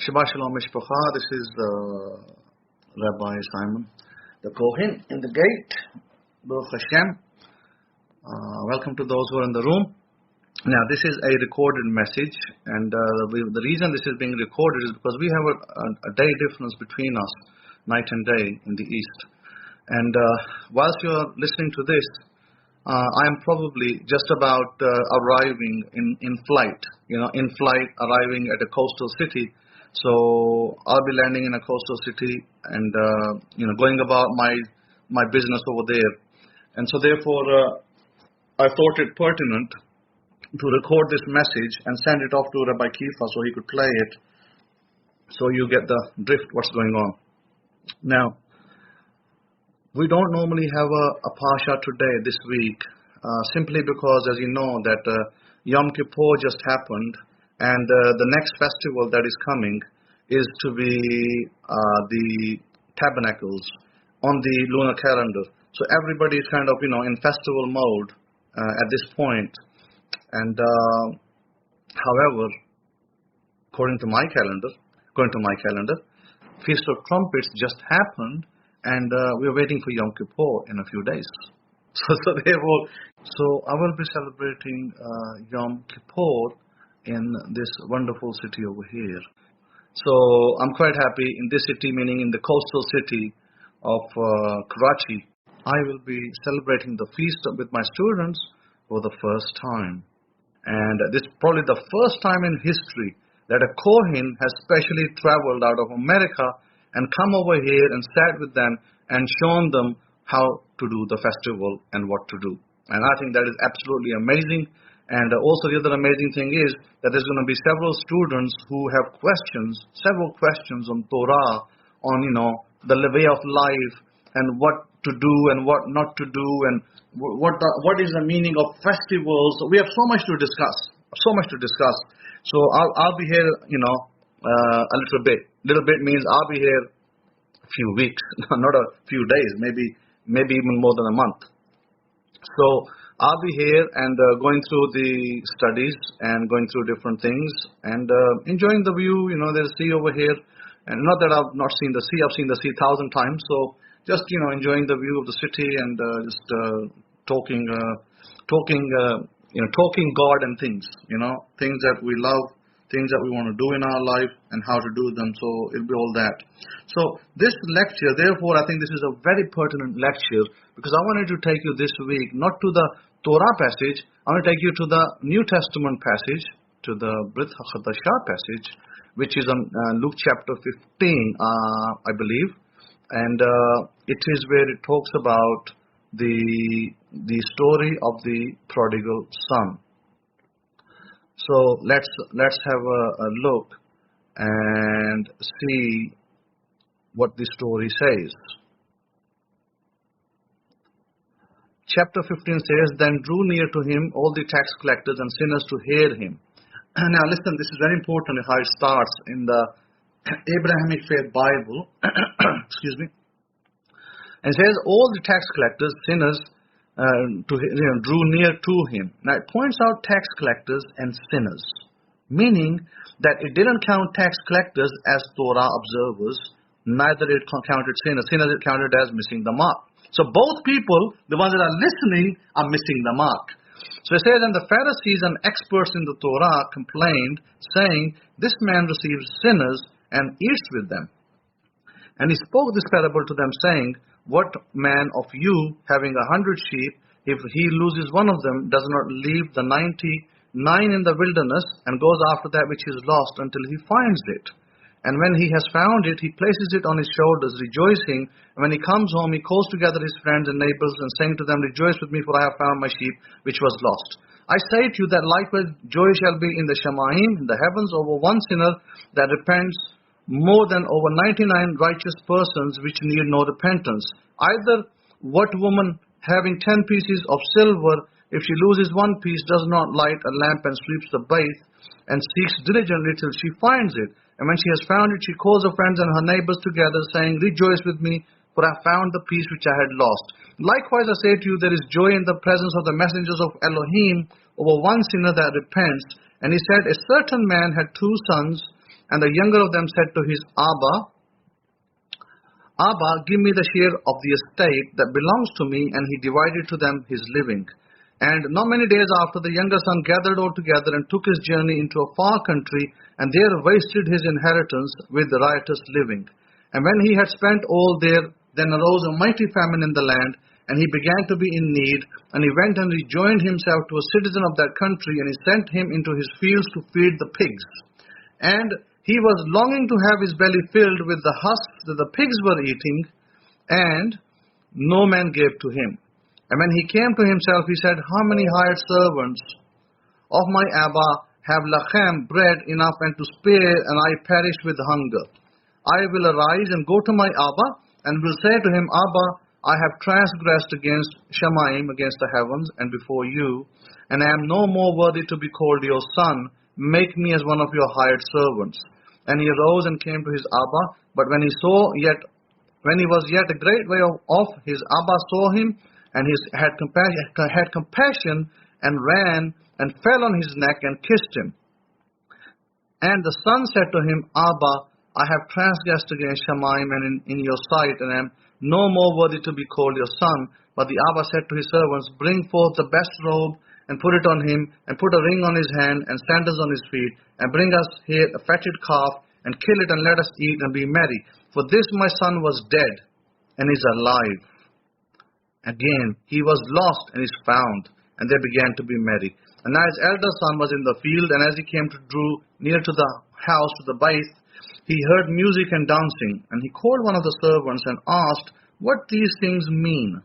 Shabbat Shalom Mishpacha. This is Rabbi Simon, the Kohen in the gate. Baruch Hashem. Welcome to those who are in the room. Now, this is a recorded message, and the reason this is being recorded is because we have a day difference between us, night and day in the East. And whilst you are listening to this, I am probably just about arriving in flight, arriving at a coastal city. So I'll be landing in a coastal city and, going about my business over there. And so therefore, I thought it pertinent to record this message and send it off to Rabbi Kefa so he could play it, so you get the drift what's going on. Now, we don't normally have a Pasha today, this week, simply because, as you know, that Yom Kippur just happened, and the next festival that is coming is to be the Tabernacles on the lunar calendar. So everybody is kind of, in festival mode at this point. And however, according to my calendar, Feast of Trumpets just happened, and we're waiting for Yom Kippur in a few days. So I will be celebrating Yom Kippur in this wonderful city over here. So I'm quite happy in this city, meaning in the coastal city of Karachi. I will be celebrating the feast with my students for the first time. And this is probably the first time in history that a Kohen has specially traveled out of America and come over here and sat with them and shown them how to do the festival and what to do. And I think that is absolutely amazing. And also the other amazing thing is that there's going to be several students who have several questions on Torah, on, the way of life and what to do and what not to do, and what is the meaning of festivals. We have so much to discuss. So I'll be here, a little bit. Little bit means I'll be here a few weeks, not a few days, maybe even more than a month. So I'll be here and going through the studies and going through different things and enjoying the view. There's a sea over here, and not that I've not seen the sea. I've seen the sea 1,000 times. So just enjoying the view of the city and just talking God and things. Things that we love, things that we want to do in our life and how to do them. So it'll be all that. So this lecture, therefore, I think this is a very pertinent lecture, because I wanted to take you this week not to the Torah passage. I want to take you to the New Testament passage, to the Brit Chadasha passage, which is on Luke chapter 15, I believe. And it is where it talks about the story of the prodigal son. So let's have a look and see what the story says. Chapter 15 says, "Then drew near to him all the tax collectors and sinners to hear him." Now listen, this is very important how it starts in the Abrahamic-Faith Bible. Excuse me. And it says, all the tax collectors, sinners, drew near to him. Now it points out tax collectors and sinners, meaning that it didn't count tax collectors as Torah observers, neither it counted sinners. Sinners it counted as missing the mark. So both people, the ones that are listening, are missing the mark. So it says, and the Pharisees and experts in the Torah complained, saying, "This man receives sinners and eats with them." And he spoke this parable to them, saying, "What man of you, having 100 sheep, if he loses one of them, does not leave the 99 in the wilderness and goes after that which is lost until he finds it? And when he has found it, he places it on his shoulders, rejoicing. And when he comes home, he calls together his friends and neighbors and saying to them, 'Rejoice with me, for I have found my sheep which was lost.' I say to you that likewise joy shall be in the Shemaim, in the heavens, over one sinner that repents, more than over 99 righteous persons which need no repentance. Either what woman having 10 pieces of silver, if she loses one piece, does not light a lamp and sweeps the base and seeks diligently till she finds it? And when she has found it, she calls her friends and her neighbors together, saying, 'Rejoice with me, for I found the piece which I had lost.' Likewise, I say to you, there is joy in the presence of the messengers of Elohim over one sinner that repents." And he said, "A certain man had 2 sons, And the younger of them said to his Abba, give me the share of the estate that belongs to me, and he divided to them his living. And not many days after, the younger son gathered all together and took his journey into a far country, and there wasted his inheritance with riotous living. And when he had spent all there, then arose a mighty famine in the land, and he began to be in need, and he went and rejoined himself to a citizen of that country, and he sent him into his fields to feed the pigs. And he was longing to have his belly filled with the husks that the pigs were eating, and no man gave to him. And when he came to himself, he said, how many hired servants of my Abba have lachem, bread enough and to spare, and I perish with hunger? I will arise and go to my Abba, and will say to him, Abba, I have transgressed against Shemaim, against the heavens, and before you, and I am no more worthy to be called your son. Make me as one of your hired servants. And he arose and came to his Abba, but when he was yet a great way off, his Abba saw him, and he had compassion, and ran, and fell on his neck, and kissed him. And the son said to him, Abba, I have transgressed against Shemaim and in your sight, and am no more worthy to be called your son. But the Abba said to his servants, bring forth the best robe, and put it on him, and put a ring on his hand, and sandals on his feet, and bring us here a fatted calf, and kill it, and let us eat, and be merry. For this my son was dead, and is alive. Again, he was lost, and is found. And they began to be merry. And now his elder son was in the field, and as he drew near to the house, to the bait, he heard music and dancing. And he called one of the servants, and asked what these things mean.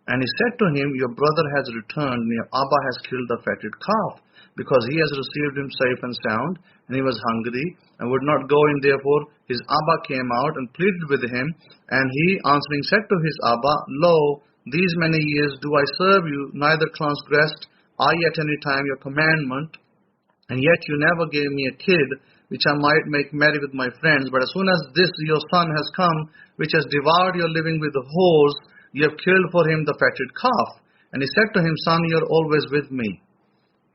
And he said to him, your brother has returned, and your Abba has killed the fatted calf, because he has received him safe and sound, and he was hungry, and would not go in. Therefore his Abba came out and pleaded with him, and he answering said to his Abba, lo, these many years do I serve you, neither transgressed I at any time your commandment, and yet you never gave me a kid, which I might make merry with my friends. But as soon as this your son has come, which has devoured your living with the whores, you have killed for him the fatted calf. And he said to him, son, you are always with me,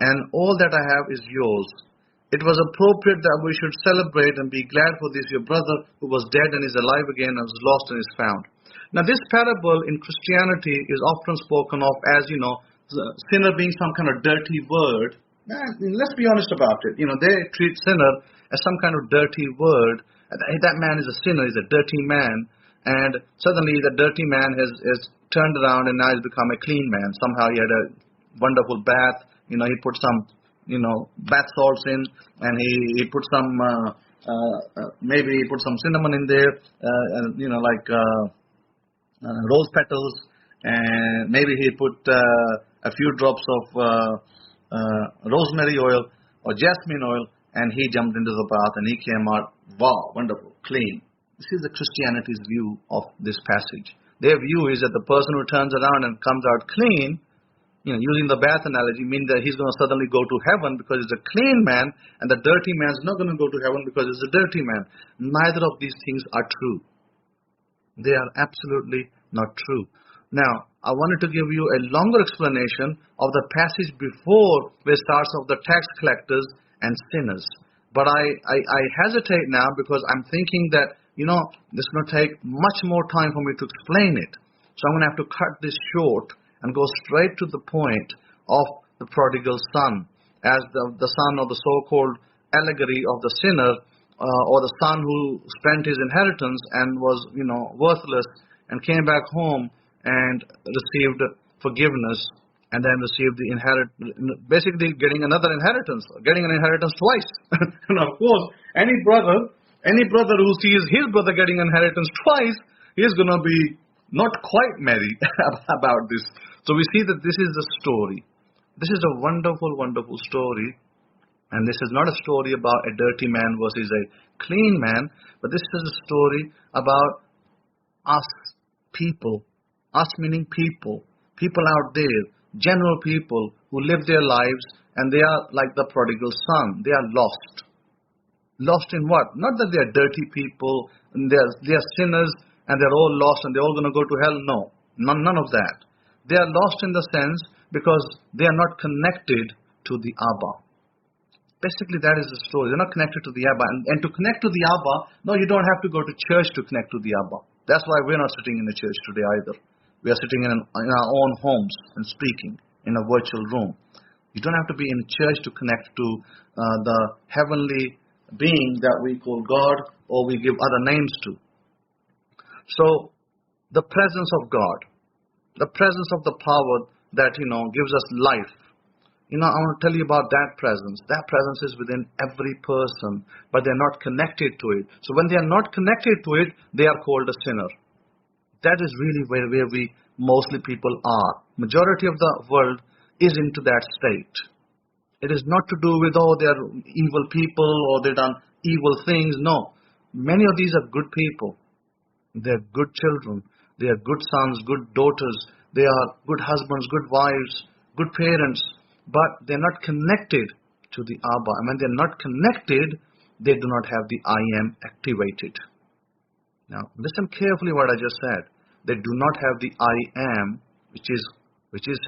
and all that I have is yours. It was appropriate that we should celebrate and be glad for this your brother, who was dead and is alive again, and was lost and is found. Now this parable in Christianity is often spoken of as, sinner being some kind of dirty word. Let's be honest about it. They treat sinner as some kind of dirty word. That man is a sinner, he's a dirty man. And suddenly the dirty man has turned around and now he's become a clean man. Somehow he had a wonderful bath. He put some, bath salts in, and he put some, maybe he put some cinnamon in there, rose petals, and maybe he put a few drops of rosemary oil or jasmine oil, and he jumped into the bath and he came out, wow, wonderful, clean. This is the Christianity's view of this passage. Their view is that the person who turns around and comes out clean, using the bath analogy, means that he's going to suddenly go to heaven because he's a clean man, and the dirty man is not going to go to heaven because he's a dirty man. Neither of these things are true. They are absolutely not true. Now, I wanted to give you a longer explanation of the passage before, where it starts off the tax collectors and sinners. But I hesitate now because I'm thinking that, this is going to take much more time for me to explain it. So I'm going to have to cut this short and go straight to the point of the prodigal son, as the son of the so-called allegory of the sinner, or the son who spent his inheritance and was, worthless, and came back home and received forgiveness, and then received the basically getting another inheritance, getting an inheritance twice. And of course, any brother who sees his brother getting inheritance twice, he is going to be not quite merry about this. So we see that this is the story. This is a wonderful, wonderful story. And this is not a story about a dirty man versus a clean man, but this is a story about us people. Us meaning people out there, general people who live their lives, and they are like the prodigal son. They are lost. Lost in what? Not that they are dirty people, and they are sinners, and they're all lost, and they're all going to go to hell. No, none of that. They are lost in the sense because they are not connected to the Abba. Basically, that is the story. They're not connected to the Abba. And to connect to the Abba, no, you don't have to go to church to connect to the Abba. That's why we're not sitting in the church today either. We are sitting in our own homes and speaking in a virtual room. You don't have to be in church to connect to the heavenly being that we call God or we give other names to. So, the presence of God, the presence of the power that, gives us life. I want to tell you about that presence. That presence is within every person, but they're not connected to it. So when they are not connected to it, they are called a sinner. That is really where we mostly people are. Majority of the world is into that state. It is not to do with, they're evil people or they've done evil things. No. Many of these are good people. They're good children. They are good sons, good daughters. They are good husbands, good wives, good parents. But they're not connected to the Abba. And when they're not connected, they do not have the I am activated. Now, listen carefully what I just said. They do not have the I am, which is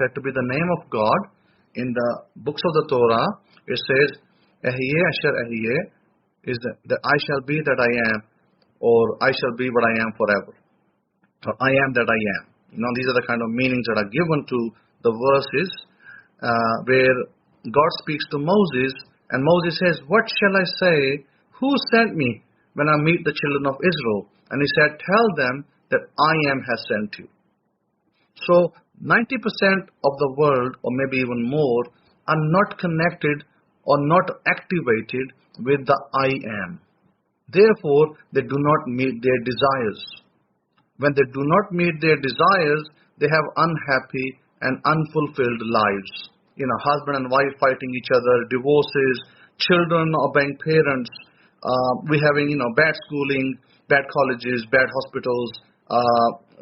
said to be the name of God. In the books of the Torah, it says, Ehyeh asher ehyeh, is that I shall be that I am, or I shall be what I am forever. Or I am that I am. These are the kind of meanings that are given to the verses where God speaks to Moses, and Moses says, what shall I say? Who sent me when I meet the children of Israel? And he said, tell them that I am has sent you. So 90% of the world, or maybe even more, are not connected or not activated with the I am. Therefore, they do not meet their desires. When they do not meet their desires, they have unhappy and unfulfilled lives. Husband and wife fighting each other, divorces, children obeying parents, we having, bad schooling, bad colleges, bad hospitals,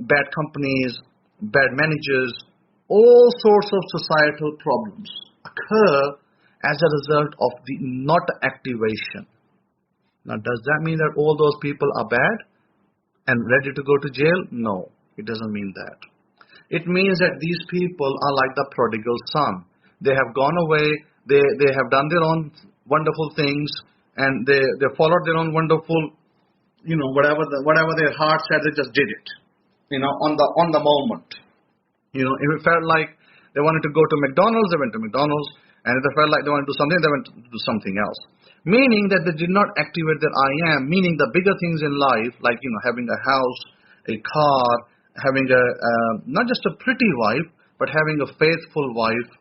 bad companies, bad managers. All sorts of societal problems occur as a result of the not activation. Now, does that mean that all those people are bad and ready to go to jail? No, it doesn't mean that. It means that these people are like the prodigal son. They have gone away, they have done their own wonderful things, and they followed their own wonderful, whatever their heart said, they just did it, on the moment. If it felt like they wanted to go to McDonald's, they went to McDonald's, and if they felt like they wanted to do something, they went to do something else. Meaning that they did not activate their I am, meaning the bigger things in life, like, having a house, a car, having not just a pretty wife, but having a faithful wife,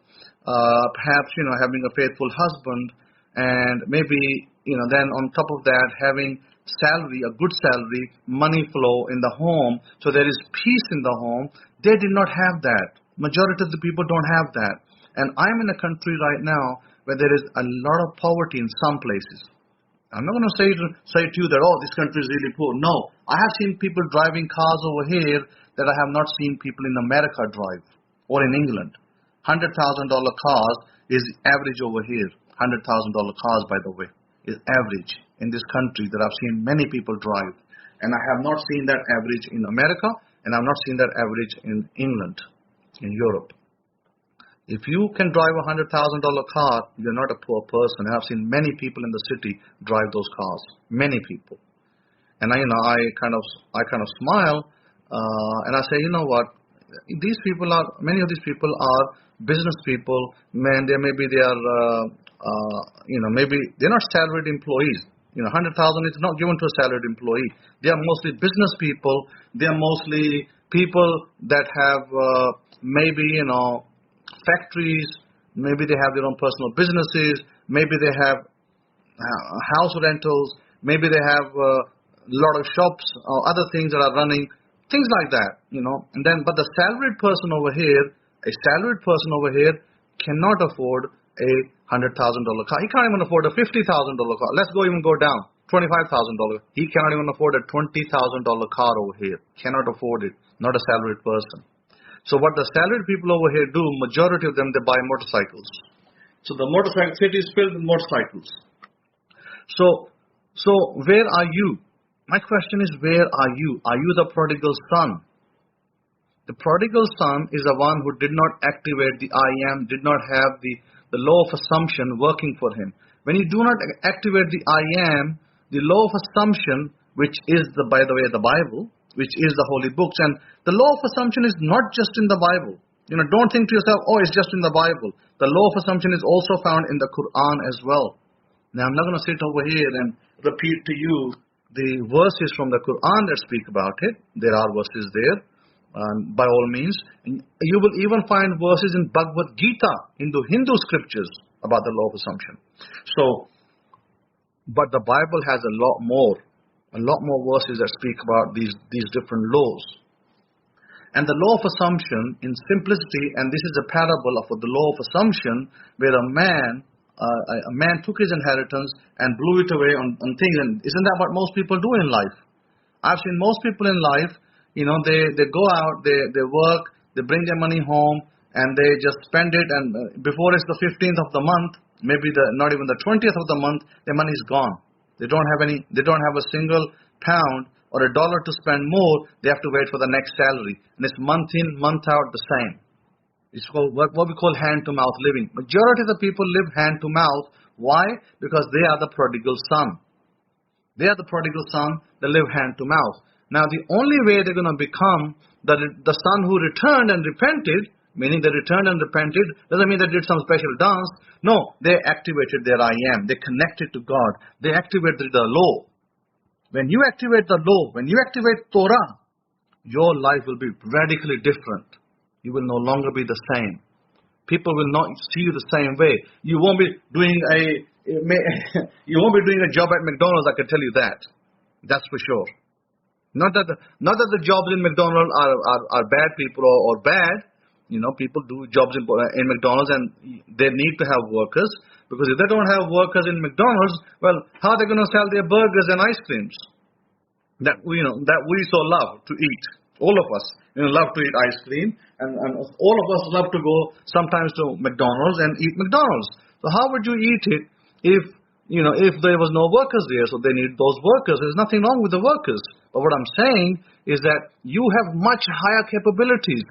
perhaps, having a faithful husband, and maybe, then on top of that, having salary, a good salary, money flow in the home, so there is peace in the home. They did not have that. Majority of the people don't have that. And I'm in a country right now where there is a lot of poverty in some places. I'm not going to say to you that, this country is really poor. No, I have seen people driving cars over here that I have not seen people in America drive, or in England. $100,000 cars is average over here. $100,000 cars, by the way, is average in this country that I've seen many people drive. And I have not seen that average in America, and I've not seen that average in England, in Europe. If you can drive a $100,000 car, you're not a poor person. I've seen many people in the city drive those cars. Many people. And I kind of smile, and I say, what? Many of these people are business people. Man, maybe they're not salaried employees. 100,000 is not given to a salaried employee. They are mostly business people. They are mostly people that have maybe, factories, maybe they have their own personal businesses, maybe they have house rentals, maybe they have a lot of shops or other things that are running, things like that, but the salaried person over here cannot afford a $100,000 car. He can't even afford a $50,000 car. Let's even go down, $25,000. He cannot even afford a $20,000 car over here. Cannot afford it. Not a salaried person. So what the salaried people over here do, majority of them, they buy motorcycles. So the motorcycle city is filled with motorcycles. So where are you? My question is, where are you? Are you the prodigal son? The prodigal son is the one who did not activate the I am, did not have the law of assumption working for him. When you do not activate the I am, the law of assumption, which is, by the way, the Bible, which is the holy books, and the law of assumption is not just in the Bible. Don't think to yourself, oh, it's just in the Bible. The law of assumption is also found in the Quran as well. Now, I'm not going to sit over here and repeat to you the verses from the Quran that speak about it. There are verses there, by all means. And you will even find verses in Bhagavad Gita, in the Hindu scriptures, about the law of assumption. But the Bible has a lot more verses that speak about these different laws. And the law of assumption, in simplicity, and this is a parable of the law of assumption, where a man took his inheritance and blew it away on things. And isn't that what most people do in life? I've seen most people in life, they go out, they work, they bring their money home, and they just spend it. And before it's the 15th of the month, maybe not even the 20th of the month, their money is gone. They don't have a single pound or $1 to spend more. They have to wait for the next salary. And it's month in, month out the same. It's called what we call hand-to-mouth living. Majority of the people live hand-to-mouth. Why? Because they are the prodigal son. They are the prodigal son that live hand-to-mouth. Now, the only way they're going to become the son who returned and repented, meaning they returned and repented, doesn't mean they did some special dance. No, they activated their I am. They connected to God. They activated the law. When you activate the law, when you activate Torah, your life will be radically different. You will no longer be the same. People will not see you the same way. You won't be doing a job at McDonald's, I can tell you that. That's for sure. Not that the jobs in McDonald's are bad people or bad. People do jobs in McDonald's and they need to have workers. Because if they don't have workers in McDonald's, well, how are they going to sell their burgers and ice creams that we so love to eat? All of us love to eat ice cream, and all of us love to go sometimes to McDonald's and eat McDonald's. So how would you eat it if there was no workers there? So they need those workers. There's nothing wrong with the workers. But what I'm saying is that you have much higher capabilities.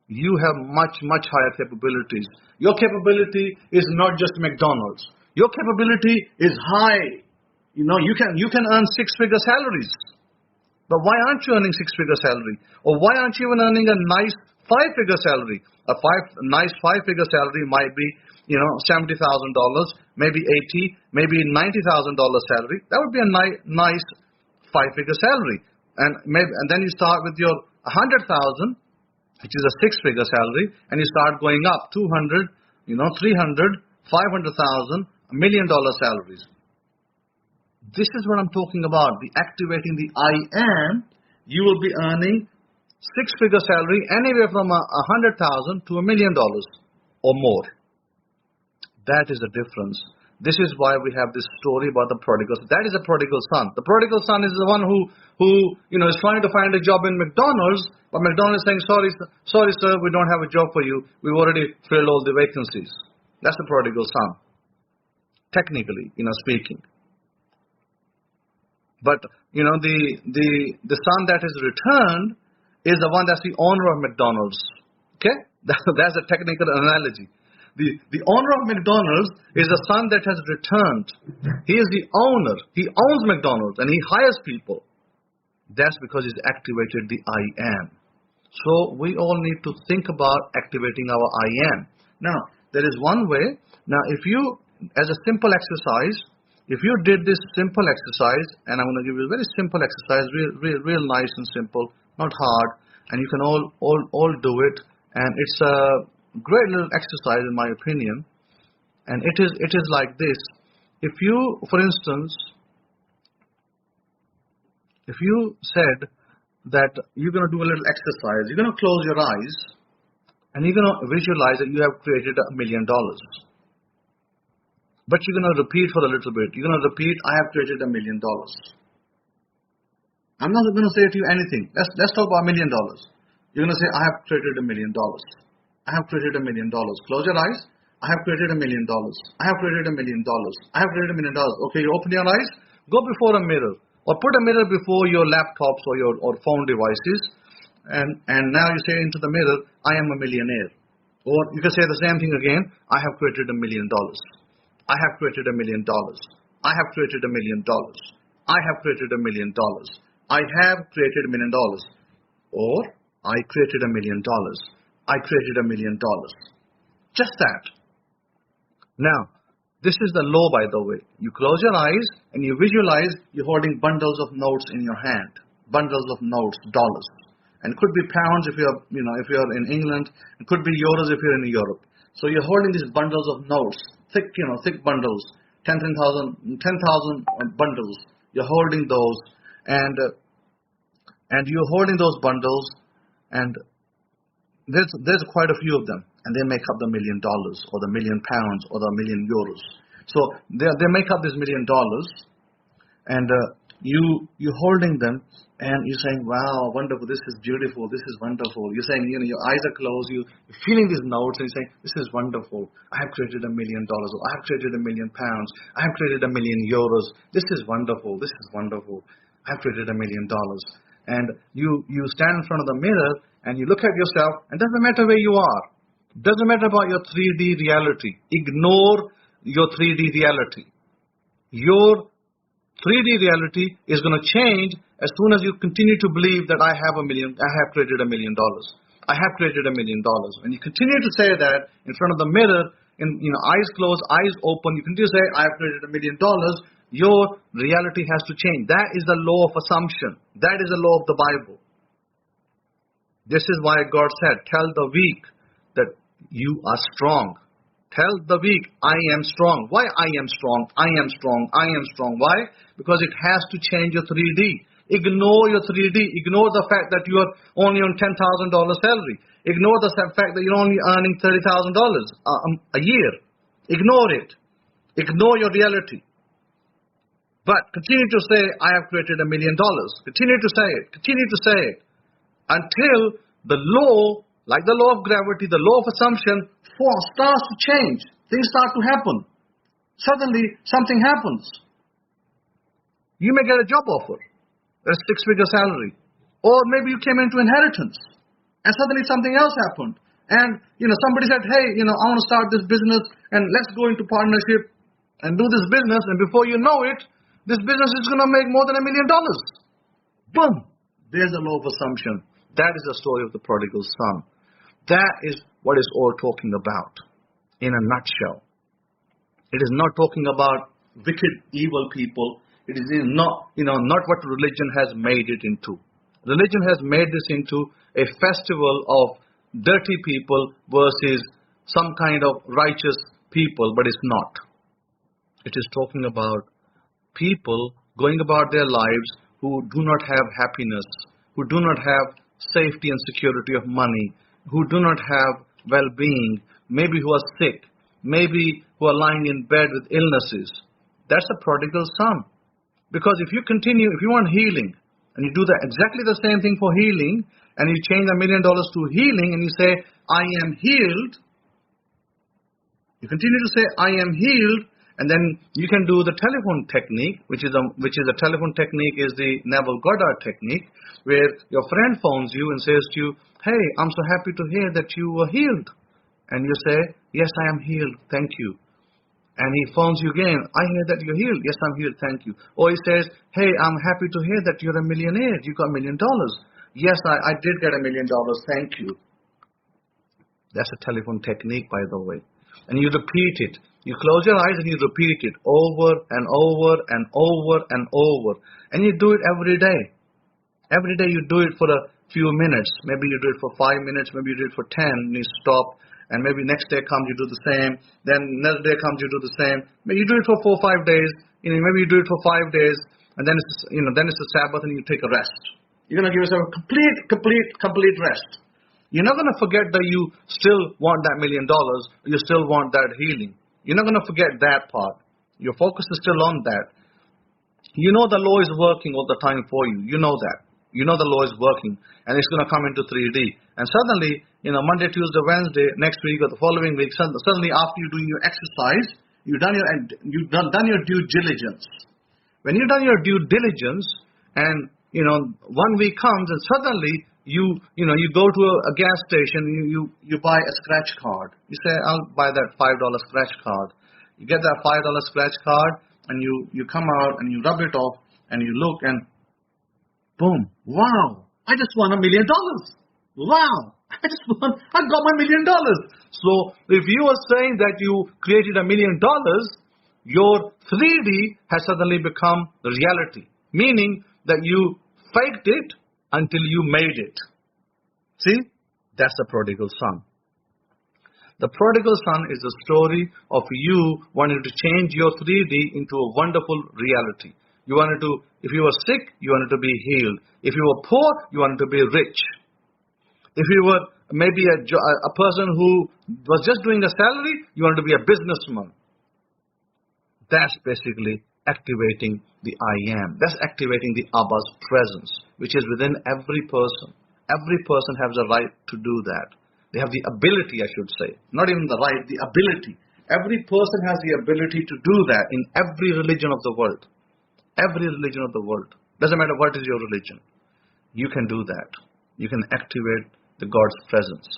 You have much, much higher capabilities. Your capability is not just McDonald's. Your capability is high. You can earn six-figure salaries. But why aren't you earning six-figure salary? Or why aren't you even earning a nice five-figure salary? Nice five-figure salary might be, $70,000, maybe $80,000, maybe $90,000 salary. That would be a nice five-figure salary. And then you start with your 100,000, which is a six-figure salary, and you start going up 200, 300, 500,000, $1 million salaries. This is what I'm talking about. The activating the I am, you will be earning six-figure salary anywhere from 100,000 to $1 million or more. That is the difference. This is why we have this story about the prodigal. That is a prodigal son. The prodigal son is the one who is trying to find a job in McDonald's, but McDonald's is saying, sorry sir, we don't have a job for you. We've already filled all the vacancies. That's the prodigal son, technically, speaking. But, the son that is returned is the one that's the owner of McDonald's. Okay? That's a technical analogy. The owner of McDonald's is the son that has returned. He is the owner. He owns McDonald's and he hires people. That's because he's activated the I am. So we all need to think about activating our I am. Now, there is one way. Now, if you, as a simple exercise, if you did this simple exercise, and I'm going to give you a very simple exercise, real nice and simple, not hard, and you can all do it, and it's a great little exercise in my opinion, and it is like this. If you, for instance, if you said that you're going to do a little exercise, you're going to close your eyes, and you're going to visualize that you have created $1 million. But you're going to repeat for a little bit. You're going to repeat, I have created $1 million. I'm not going to say to you anything. Let's talk about $1 million. You're going to say, I have created $1 million. I have created $1 million. Close your eyes. I have created $1 million. I have created $1 million. I have created $1 million. Okay, you open your eyes. Go before a mirror. Or put a mirror before your laptops or phone devices. And now you say into the mirror, I am a millionaire. Or you can say the same thing again. I have created $1 million. I have created $1 million. I have created $1 million. I have created $1 million. I have created $1 million. Or, I created $1 million. I created $1 million. Just that. Now, this is the law, by the way. You close your eyes and you visualize you're holding bundles of notes in your hand. Bundles of notes, dollars. And it could be pounds if you're in England. It could be euros if you're in Europe. So you're holding these bundles of notes, thick bundles, 10,000 bundles. You're holding those, and you're holding those bundles, and there's quite a few of them, and they make up the $1 million, or the £1 million, or the €1 million. So they make up this $1 million, and you're holding them, and you're saying, wow, wonderful, this is beautiful, this is wonderful. You're saying, your eyes are closed, you're feeling these notes, and you're saying, this is wonderful. I have created $1 million, or I have created £1 million, I have created €1 million. This is wonderful, this is wonderful. I have created $1 million. And you stand in front of the mirror, and you look at yourself, and it doesn't matter where you are. It doesn't matter about your 3D reality. Ignore your 3D reality. Your 3D reality is going to change as soon as you continue to believe that I have created $1 million. I have created $1 million. When you continue to say that in front of the mirror, eyes closed, eyes open, you continue to say, I have created $1 million, your reality has to change. That is the law of assumption. That is the law of the Bible. This is why God said, tell the weak that you are strong. Tell the weak, I am strong. Why I am strong? I am strong. I am strong. Why? Because it has to change your 3D. Ignore your 3D. Ignore the fact that you are only on $10,000 salary. Ignore the fact that you're only earning $30,000 a year. Ignore it. Ignore your reality. But continue to say, I have created $1 million. Continue to say it. Continue to say it. Until the law, like the law of gravity, the law of assumption, starts to change. Things start to happen. Suddenly, something happens. You may get a job offer, a 6-figure salary. Or maybe you came into inheritance, and suddenly something else happened. And, somebody said, hey, I want to start this business, and let's go into partnership and do this business, and before you know it, this business is going to make more than $1 million. Boom! There's a law of assumption. That is the story of the prodigal son. That is what it's all talking about, in a nutshell. It is not talking about wicked, evil people. It is not what religion has made it into. Religion has made this into a festival of dirty people versus some kind of righteous people, but it's not. It is talking about people going about their lives who do not have happiness, who do not have safety and security of money, who do not have well-being, maybe who are sick, maybe who are lying in bed with illnesses. That's a prodigal son. Because if you want healing, and you do exactly the same thing for healing, and you change $1 million to healing, and you say, I am healed, you continue to say, I am healed, and then you can do the telephone technique, which is the telephone technique is the Neville Goddard technique, where your friend phones you and says to you, hey, I'm so happy to hear that you were healed. And you say, yes, I am healed, thank you. And he phones you again, I hear that you're healed. Yes, I'm healed, thank you. Or he says, hey, I'm happy to hear that you're a millionaire. You got $1 million. Yes, I did get $1 million, thank you. That's a telephone technique, by the way. And you repeat it. You close your eyes and you repeat it over and over and over and over. And you do it every day. Every day you do it for a few minutes. Maybe you do it for 5 minutes, maybe you do it for 10, and you stop. And maybe next day comes, you do the same. Then another day comes, you do the same. Maybe you do it for 4 or 5 days. Maybe you do it for 5 days, and then it's a Sabbath, and you take a rest. You're going to give yourself a complete rest. You're not going to forget that you still want that $1 million. You still want that healing. You're not going to forget that part. Your focus is still on that. You know the law is working all the time for you. You know that. You know the law is working, and it's going to come into 3D. And suddenly, Monday, Tuesday, Wednesday, next week or the following week, suddenly after you're doing your exercise, you've done your due diligence. When you've done your due diligence, and 1 week comes, and suddenly you go to a gas station, you buy a scratch card. You say, I'll buy that $5 scratch card. You get that $5 scratch card, and you come out and you rub it off, and you look, and boom, wow, I just won $1 million. Wow, I got my $1 million. So if you are saying that you created $1 million, your 3D has suddenly become the reality. Meaning that you faked it until you made it. See? That's the prodigal son. The prodigal son is the story of you wanting to change your 3D into a wonderful reality. You wanted to, if you were sick, you wanted to be healed. If you were poor, you wanted to be rich. If you were maybe a person who was just doing a salary, you wanted to be a businessman. That's basically activating the I am. That's activating the Abba's presence, which is within every person. Every person has the right to do that. They have the ability, I should say. Not even the right, the ability. Every person has the ability to do that in every religion of the world. Every religion of the world. Doesn't matter what is your religion. You can do that. You can activate the God's presence.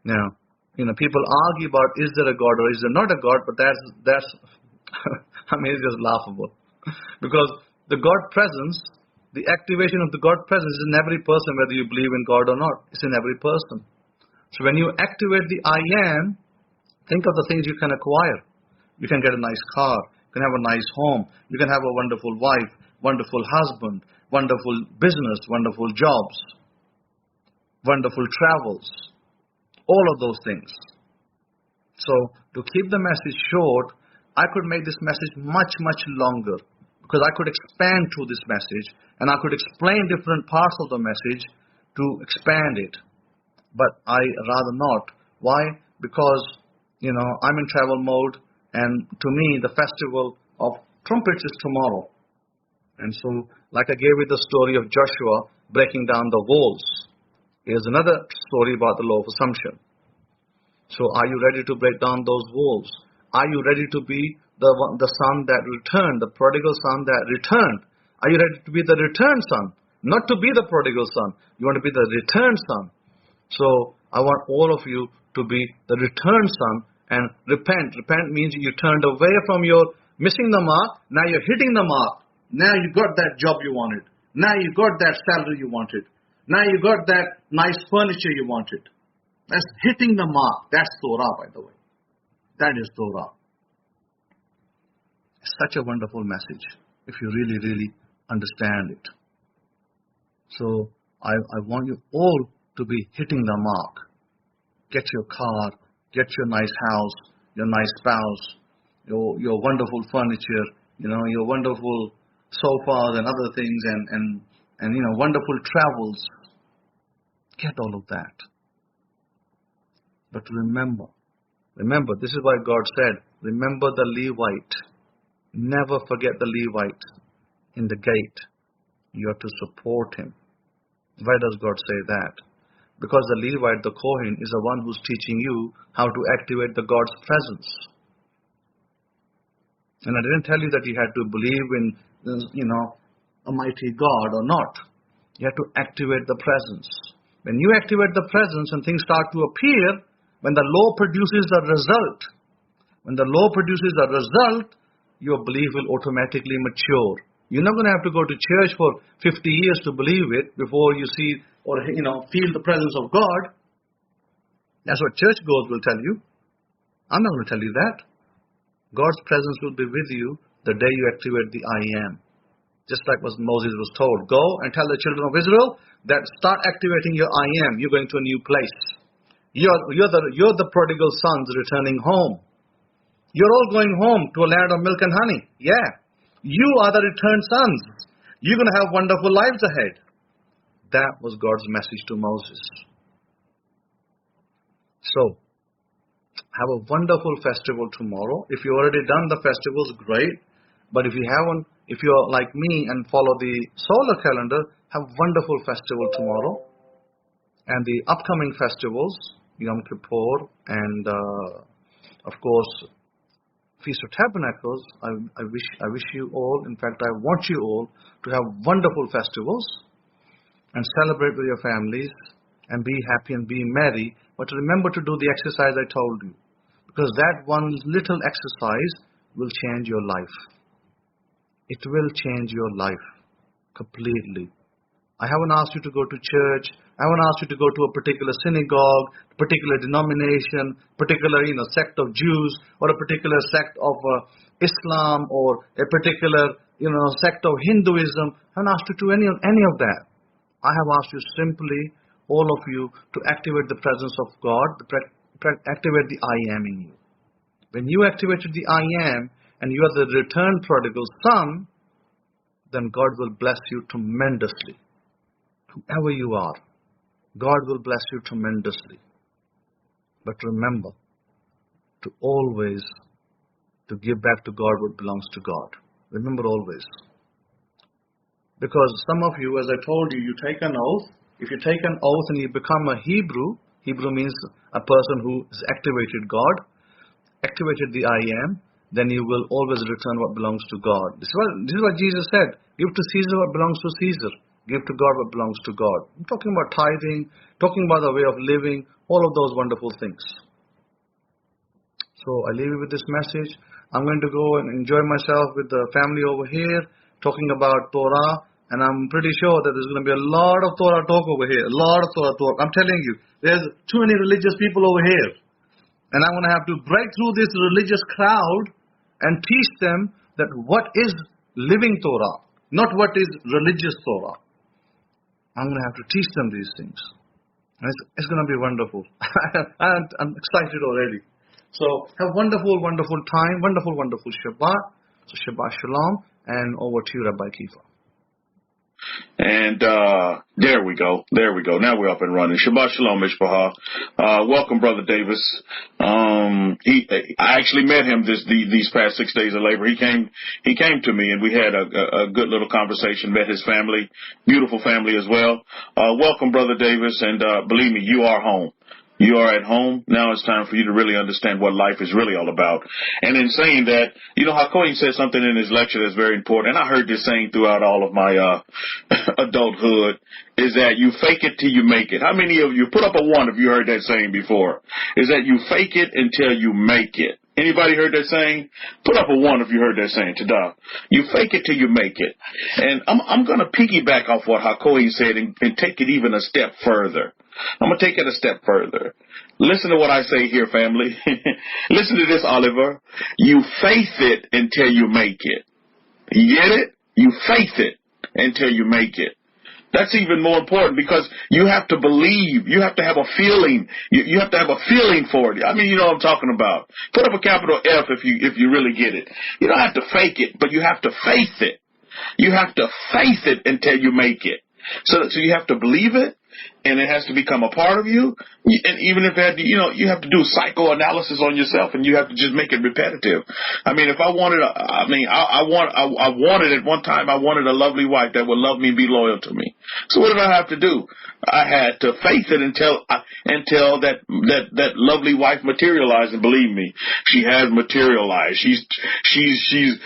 Now, people argue about is there a God or is there not a God, but that's it's just laughable. Because the God presence, the activation of the God presence is in every person, whether you believe in God or not. It's in every person. So when you activate the I am, think of the things you can acquire. You can get a nice car. You can have a nice home. You can have a wonderful wife, wonderful husband, wonderful business, wonderful jobs, wonderful travels. All of those things. So to keep the message short, I could make this message much, much longer because I could expand through this message and I could explain different parts of the message to expand it. But I rather not. Why? Because, I'm in travel mode and to me the festival of trumpets is tomorrow. And so, like I gave you the story of Joshua breaking down the walls. Here's another story about the law of assumption. So are you ready to break down those walls? Are you ready to be the son that returned, the prodigal son that returned? Are you ready to be the returned son? Not to be the prodigal son. You want to be the returned son. So I want all of you to be the returned son and repent. Repent means you turned away from your missing the mark. Now you're hitting the mark. Now you got that job you wanted. Now you got that salary you wanted. Now you got that nice furniture you wanted. That's hitting the mark. That's Torah, by the way. That is Torah. It's such a wonderful message if you really, really understand it. So I want you all to be hitting the mark. Get your car, get your nice house, your nice spouse, your wonderful furniture, your wonderful sofas and other things and wonderful travels. Get all of that. But remember, this is why God said, remember the Levite. Never forget the Levite in the gate. You have to support him. Why does God say that? Because the Levite, the Kohen, is the one who's teaching you how to activate the God's presence. And I didn't tell you that you had to believe in, a mighty God or not. You have to activate the presence. When you activate the presence and things start to appear, when the law produces a result, your belief will automatically mature. You're not going to have to go to church for 50 years to believe it before you see or feel the presence of God. That's what churchgoers will tell you. I'm not going to tell you that. God's presence will be with you the day you activate the I am. Just like what Moses was told. Go and tell the children of Israel that start activating your I am. You're going to a new place. You're the prodigal sons returning home. You're all going home to a land of milk and honey. Yeah. You are the returned sons. You're going to have wonderful lives ahead. That was God's message to Moses. So, have a wonderful festival tomorrow. If you've already done the festivals, great. But if you haven't, if you're like me and follow the solar calendar, have a wonderful festival tomorrow. And the upcoming festivals, Yom Kippur and, of course, Feast of Tabernacles, I wish you all, in fact, I want you all to have wonderful festivals and celebrate with your families and be happy and be merry. But remember to do the exercise I told you. Because that one little exercise will change your life. It will change your life completely. I haven't asked you to go to church. I haven't asked you to go to a particular synagogue, particular denomination, particular sect of Jews, or a particular sect of Islam, or a particular sect of Hinduism. I haven't asked you to do any of that. I have asked you simply, all of you, to activate the presence of God, activate the I am in you. When you activated the I am, and you are the returned prodigal son, then God will bless you tremendously. Whoever you are, God will bless you tremendously. But remember to always to give back to God what belongs to God. Remember always. Because some of you, as I told you, you take an oath. If you take an oath and you become a Hebrew means a person who has activated God, activated the I am, then you will always return what belongs to God. This is what Jesus said. Give to Caesar what belongs to Caesar. Give to God what belongs to God. I'm talking about tithing, talking about the way of living, all of those wonderful things. So I leave you with this message. I'm going to go and enjoy myself with the family over here, talking about Torah, and I'm pretty sure that there's going to be a lot of Torah talk over here, a lot of Torah talk. I'm telling you, there's too many religious people over here. And I'm going to have to break through this religious crowd and teach them that what is living Torah, not what is religious Torah. I'm going to have to teach them these things. And it's going to be wonderful. I'm excited already. So have wonderful, wonderful time, wonderful, wonderful Shabbat. So Shabbat Shalom, and over to you, Rabbi Kefa. And there we go. Now we're up and running. Shabbat Shalom, Mishpachah. Welcome, Brother Davis. I actually met him these past 6 days of labor. He came to me, and we had a good little conversation. Met his family, beautiful family as well. Welcome, Brother Davis, and believe me, you are home. You are at home. Now it's time for you to really understand what life is really all about. And in saying that, Hakohen said something in his lecture that's very important, and I heard this saying throughout all of my adulthood, is that you fake it till you make it. How many of you, put up a 1 if you heard that saying before, is that you fake it until you make it. Anybody heard that saying? Put up a 1 if you heard that saying. Tada. You fake it till you make it. And I'm going to piggyback off what Hakohen said and take it even a step further. I'm going to take it a step further. Listen to what I say here, family. Listen to this, Oliver. You faith it until you make it. You get it? You faith it until you make it. That's even more important because you have to believe. You have to have a feeling. You have to have a feeling for it. I mean, you know what I'm talking about. Put up a capital F if you really get it. You don't have to fake it, but you have to faith it. You have to faith it until you make it. So you have to believe it, and it has to become a part of you. And even if you have to do psychoanalysis on yourself, and you have to just make it repetitive. I mean, if I wanted, I wanted at one time, I wanted a lovely wife that would love me and be loyal to me. So what did I have to do? I had to faith it until that lovely wife materialized, and believe me, she has materialized. She's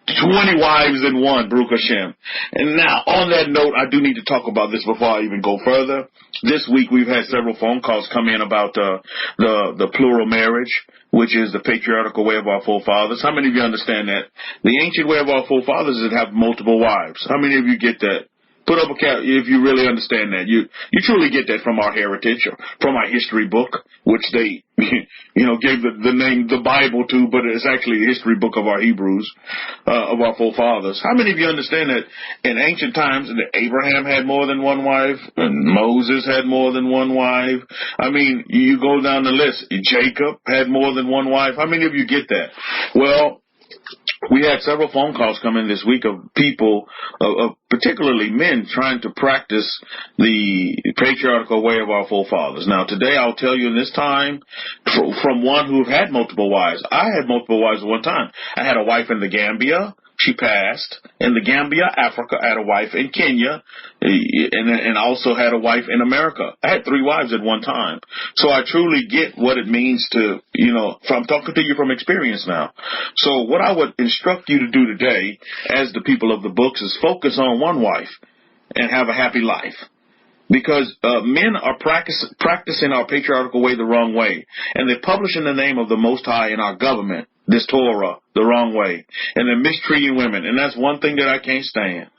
20 wives in one, Baruch Hashem. And now, on that note, I do need to talk about this before I even go further. This week, we've had several phone calls come in about the plural marriage, which is the patriarchal way of our forefathers. How many of you understand that? The ancient way of our forefathers is to have multiple wives. How many of you get that? Put up a cap if you really understand that. You truly get that from our heritage, or from our history book, which they, gave the name the Bible to, but it's actually a history book of our Hebrews, of our forefathers. How many of you understand that in ancient times, that Abraham had more than one wife, and Moses had more than one wife? I mean, you go down the list. Jacob had more than one wife. How many of you get that? Well, we had several phone calls come in this week of people, particularly men, trying to practice the patriarchal way of our forefathers. Now, today I'll tell you in this time, from one who had multiple wives. I had multiple wives at one time. I had a wife in the Gambia. She passed. In the Gambia, Africa, I had a wife in Kenya, and also had a wife in America. I had 3 wives at one time. So I truly get what it means to, I'm talking to you from experience now. So what I would instruct you to do today, as the people of the books, is focus on one wife and have a happy life. Because men are practicing our patriarchal way the wrong way. And they publish in the name of the Most High in our government this Torah the wrong way. And they're mistreating women. And that's one thing that I can't stand.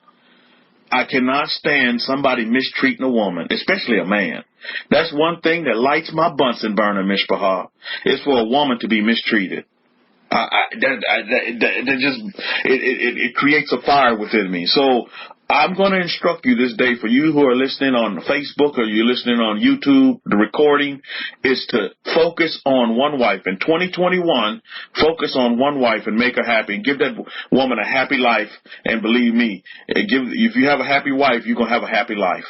I cannot stand somebody mistreating a woman, especially a man. That's one thing that lights my Bunsen burner, Mishpachah, is for a woman to be mistreated. It creates a fire within me. So I'm going to instruct you this day, for you who are listening on Facebook or you're listening on YouTube, the recording is to focus on one wife. In 2021, focus on one wife and make her happy and give that woman a happy life. And believe me, if you have a happy wife, you're going to have a happy life.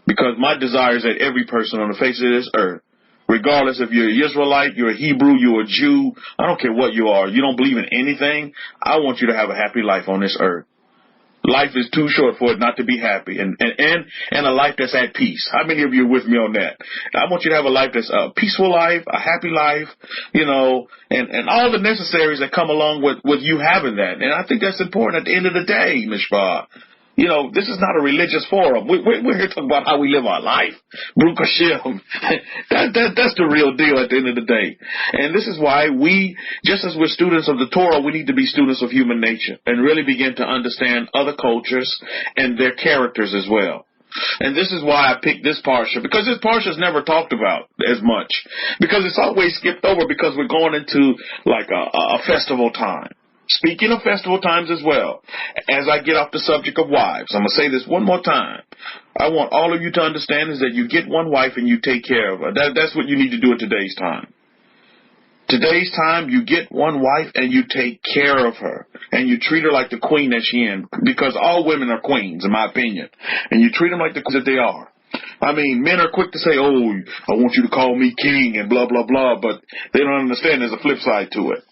Because my desire is that every person on the face of this earth, regardless if you're an Israelite, you're a Hebrew, you're a Jew, I don't care what you are, you don't believe in anything, I want you to have a happy life on this earth. Life is too short for it not to be happy, and a life that's at peace. How many of you are with me on that? I want you to have a life that's a peaceful life, a happy life, and all the necessaries that come along with you having that. And I think that's important at the end of the day, Mishpah. This is not a religious forum. We're here talking about how we live our life. Baruch Hashem. That's the real deal at the end of the day. And this is why we, just as we're students of the Torah, we need to be students of human nature and really begin to understand other cultures and their characters as well. And this is why I picked this parsha, because this parsha is never talked about as much, because it's always skipped over because we're going into like a festival time. Speaking of festival times as well, as I get off the subject of wives, I'm going to say this one more time. I want all of you to understand is that you get one wife and you take care of her. That's what you need to do at today's time. Today's time, you get one wife and you take care of her. And you treat her like the queen that she is, because all women are queens, in my opinion. And you treat them like the queens that they are. I mean, men are quick to say, oh, I want you to call me king and blah, blah, blah, but they don't understand there's a flip side to it.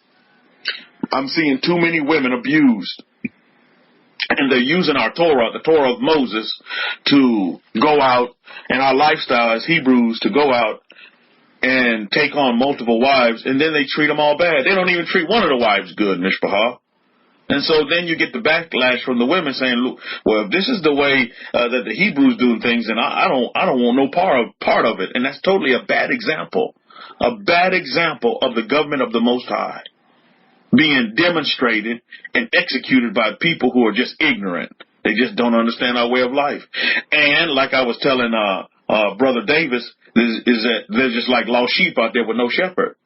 I'm seeing too many women abused, and they're using our Torah, the Torah of Moses, to go out, and our lifestyle as Hebrews to go out and take on multiple wives, and then they treat them all bad. They don't even treat one of the wives good, Mishpachah. And so then you get the backlash from the women saying, look, well, if this is the way that the Hebrews do things, then I don't want no part of it. And that's totally a bad example of the government of the Most High being demonstrated and executed by people who are just ignorant. They just don't understand our way of life. And like I was telling Brother Davis, is that they're just like lost sheep out there with no shepherd.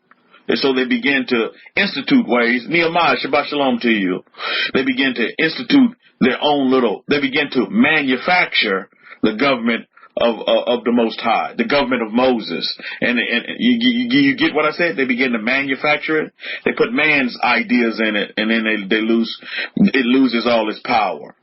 And so they begin to institute ways. Nehemiah, Shabbat Shalom to you. They begin to institute their own they begin to manufacture the government of the Most High, the government of Moses. And you get what I said? They begin to manufacture it. They put man's ideas in it, and then it loses all its power.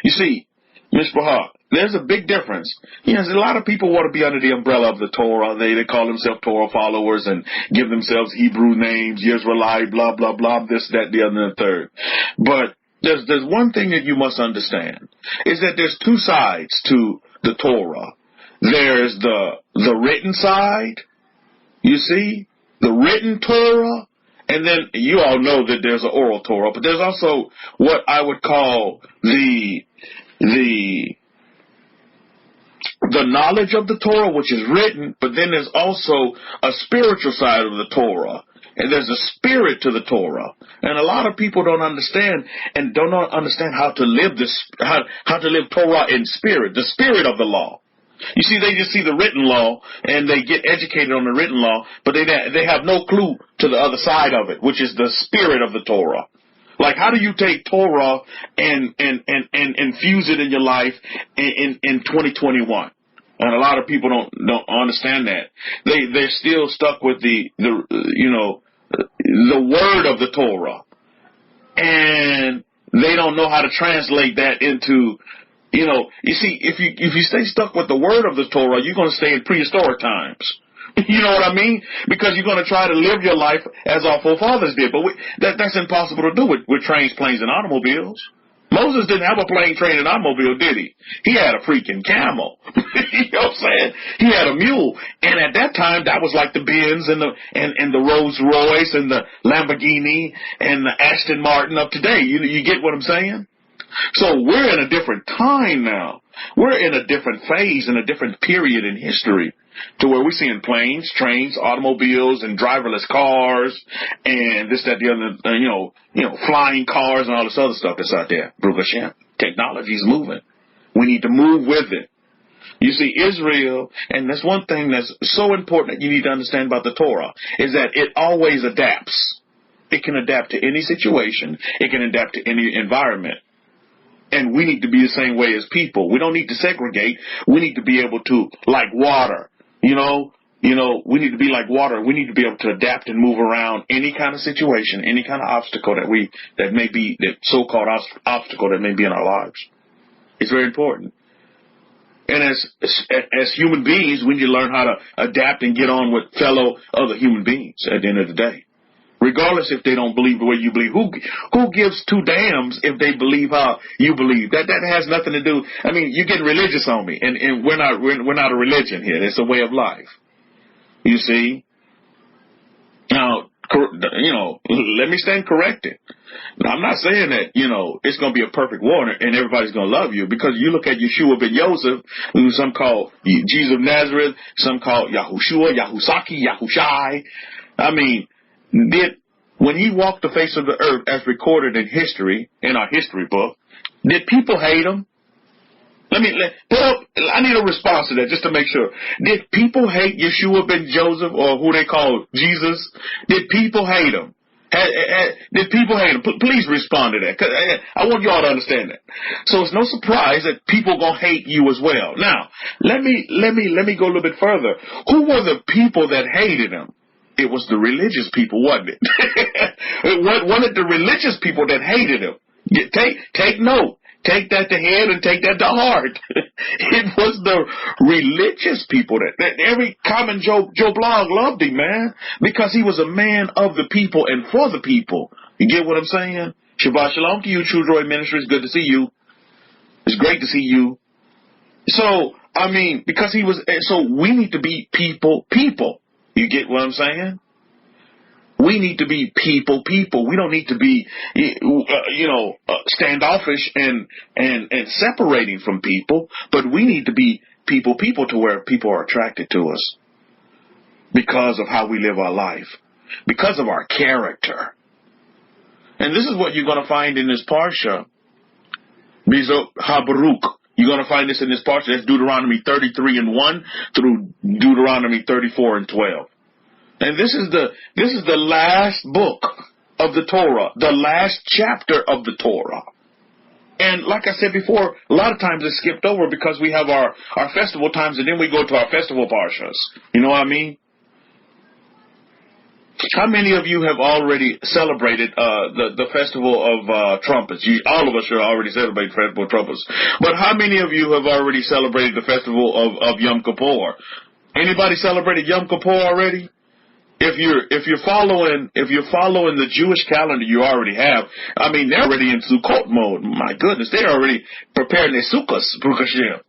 You see, Mishpachah, there's a big difference. A lot of people want to be under the umbrella of the Torah. They call themselves Torah followers and give themselves Hebrew names, Israelite, blah, blah, blah, this, that, the other, and the third. But there's one thing that you must understand, is that there's two sides to the Torah. There's the written side, you see, the written Torah, and then you all know that there's an oral Torah, but there's also what I would call the knowledge of the Torah, which is written, but then there's also a spiritual side of the Torah. And there's a spirit to the Torah. And a lot of people don't understand and don't understand how to live how to live Torah in spirit, the spirit of the law. You see, they just see the written law and they get educated on the written law, but they have no clue to the other side of it, which is the spirit of the Torah. Like, how do you take Torah and infuse it in your life in 2021? And a lot of people don't understand that. They're still stuck with the word of the Torah, and they don't know how to translate that into, you see, if you stay stuck with the word of the Torah, you're going to stay in prehistoric times. You know what I mean? Because you're going to try to live your life as our forefathers did, but that's impossible to do with trains, planes, and automobiles. Moses didn't have a plane, train, and automobile, did he? He had a freaking camel. You know what I'm saying? He had a mule. And at that time, that was like the Benz and the Rolls Royce and the Lamborghini and the Aston Martin of today. You get what I'm saying? So we're in a different time now. We're in a different phase, in a different period in history, to where we're seeing planes, trains, automobiles, and driverless cars, and this, that, the other, flying cars and all this other stuff that's out there. Baruch Hashem. Technology is moving. We need to move with it. You see, Israel, and that's one thing that's so important that you need to understand about the Torah, is that it always adapts. It can adapt to any situation. It can adapt to any environment. And we need to be the same way as people. We don't need to segregate. We need to be able to, like water, we need to be like water. We need to be able to adapt and move around any kind of situation, any kind of obstacle that may be, that so-called obstacle that may be in our lives. It's very important. And as human beings, we need to learn how to adapt and get on with fellow other human beings at the end of the day. Regardless if they don't believe the way you believe. Who gives two damns if they believe how you believe? That has nothing to do. I mean, you're getting religious on me, and we're not a religion here. It's a way of life. You see? Now, let me stand corrected. Now, I'm not saying that, it's going to be a perfect war and everybody's going to love you, because you look at Yeshua ben Yosef, who some call Jesus of Nazareth, some call Yahushua, Yahusaki, Yahushai. I mean, when he walked the face of the earth as recorded in history, in our history book, did people hate him? I need a response to that just to make sure. Did people hate Yeshua ben Joseph, or who they call Jesus? Did people hate him? Did people hate him? Please respond to that, because I want you all to understand that. So it's no surprise that people gonna hate you as well. Now, let me go a little bit further. Who were the people that hated him? It was the religious people, wasn't it? Wasn't it the religious people that hated him? Take note. Take that to head and take that to heart. It was the religious people that every common Joe Blog loved him, man, because he was a man of the people and for the people. You get what I'm saying? Shabbat shalom to you, True Droid Ministries. Good to see you. It's great to see you. So, because so we need to be people. You get what I'm saying? We need to be people. We don't need to be, standoffish and separating from people, but we need to be people to where people are attracted to us because of how we live our life, because of our character. And this is what you're going to find in this parsha, Habaruch. You're going to find this in this parsha. That's Deuteronomy 33:1 through Deuteronomy 34:12. And this is the last book of the Torah, the last chapter of the Torah. And like I said before, a lot of times it's skipped over because we have our festival times, and then we go to our festival parshas. You know what I mean? How many of you have already celebrated the festival of trumpets? All of us should already celebrate the festival of trumpets. But how many of you have already celebrated the festival of Yom Kapoor? Anybody celebrated Yom Kapoor already? If you're following the Jewish calendar, you already have. They're already in Sukkot mode. My goodness, they're already preparing their sukkahs, Baruch Hashem.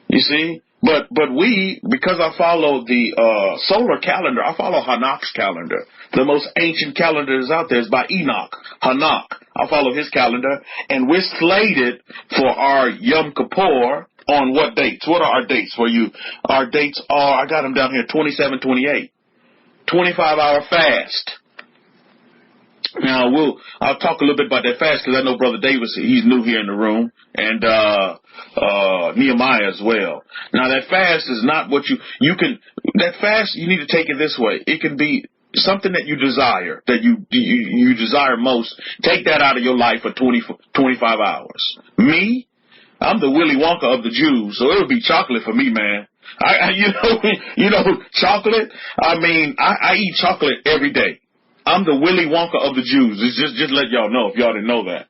You see, but because I follow the solar calendar, I follow Hanach's calendar. The most ancient calendar that's out there is by Enoch, Hanach. I follow his calendar, and we're slated for our Yom Kippur on what dates? What are our dates for you? Our dates are, I got them down here, 27, 28. 25-hour fast. Now, I'll talk a little bit about that fast because I know Brother Davis, he's new here in the room, and Nehemiah as well. Now, that fast is not what that fast, you need to take it this way. It can be something that you desire, that you desire most. Take that out of your life for 25 hours. Me, I'm the Willy Wonka of the Jews, so it'll be chocolate for me, man. Chocolate. I eat chocolate every day. I'm the Willy Wonka of the Jews. It's just let y'all know if y'all didn't know that.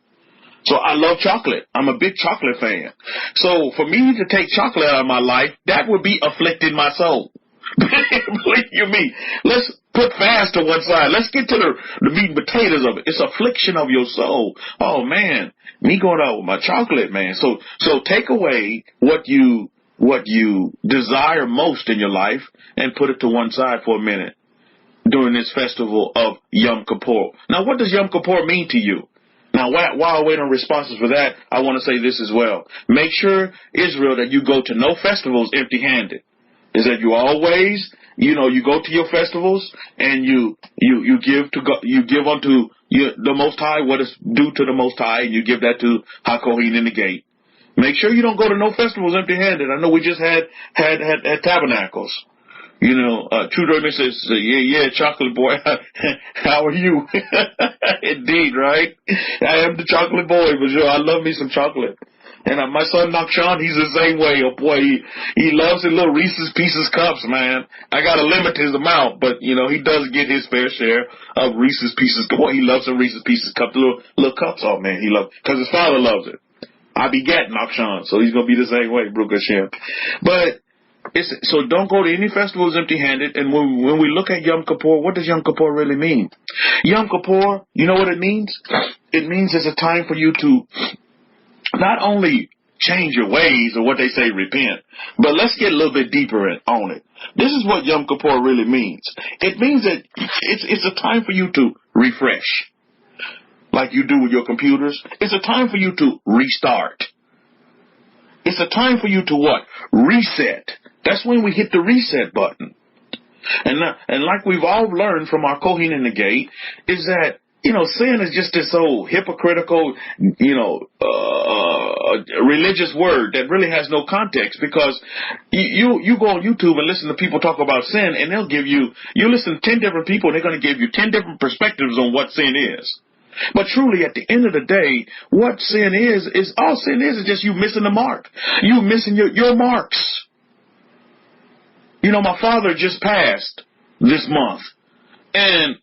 So I love chocolate. I'm a big chocolate fan. So for me to take chocolate out of my life, that would be afflicting my soul. Believe me. Let's put fast to one side. Let's get to the meat and potatoes of it. It's affliction of your soul. Oh man, me going out with my chocolate, man. So take away what you desire most in your life and put it to one side for a minute during this festival of Yom Kippur. Now, what does Yom Kippur mean to you? Now, while I wait on responses for that, I want to say this as well. Make sure, Israel, that you go to no festivals empty-handed. Is that you always, you go to your festivals and you give unto the Most High what is due to the Most High, and you give that to HaKohen in the gate. Make sure you don't go to no festivals empty-handed. I know we just had tabernacles. True Dorman says, yeah, chocolate boy. How are you? Indeed, right? I am the chocolate boy, but I love me some chocolate. And my son Nakshan, he's the same way. Oh boy, he loves his little Reese's Pieces cups, man. I gotta limit his amount, but he does get his fair share of Reese's Pieces. Boy, he loves some Reese's Pieces cups, little cups. Oh man, he loves, because his father loves it. I begat Nakshan, so he's gonna be the same way, Baruch Hashem. But so don't go to any festivals empty-handed. And when we look at Yom Kippur, what does Yom Kippur really mean? Yom Kippur, you know what it means? It means it's a time for you to not only change your ways, or what they say, repent, but let's get a little bit deeper on it. This is what Yom Kippur really means. It means that it's a time for you to refresh, like you do with your computers. It's a time for you to restart. It's a time for you to what? Reset. That's when we hit the reset button. And like we've all learned from our Kohen in the gate, is that sin is just this old hypocritical, religious word that really has no context, because you go on YouTube and listen to people talk about sin, and they'll give you listen to 10 different people, and they're going to give you 10 different perspectives on what sin is. But truly, at the end of the day, what sin is all sin is just you missing the mark. You missing your marks. My father just passed this month, and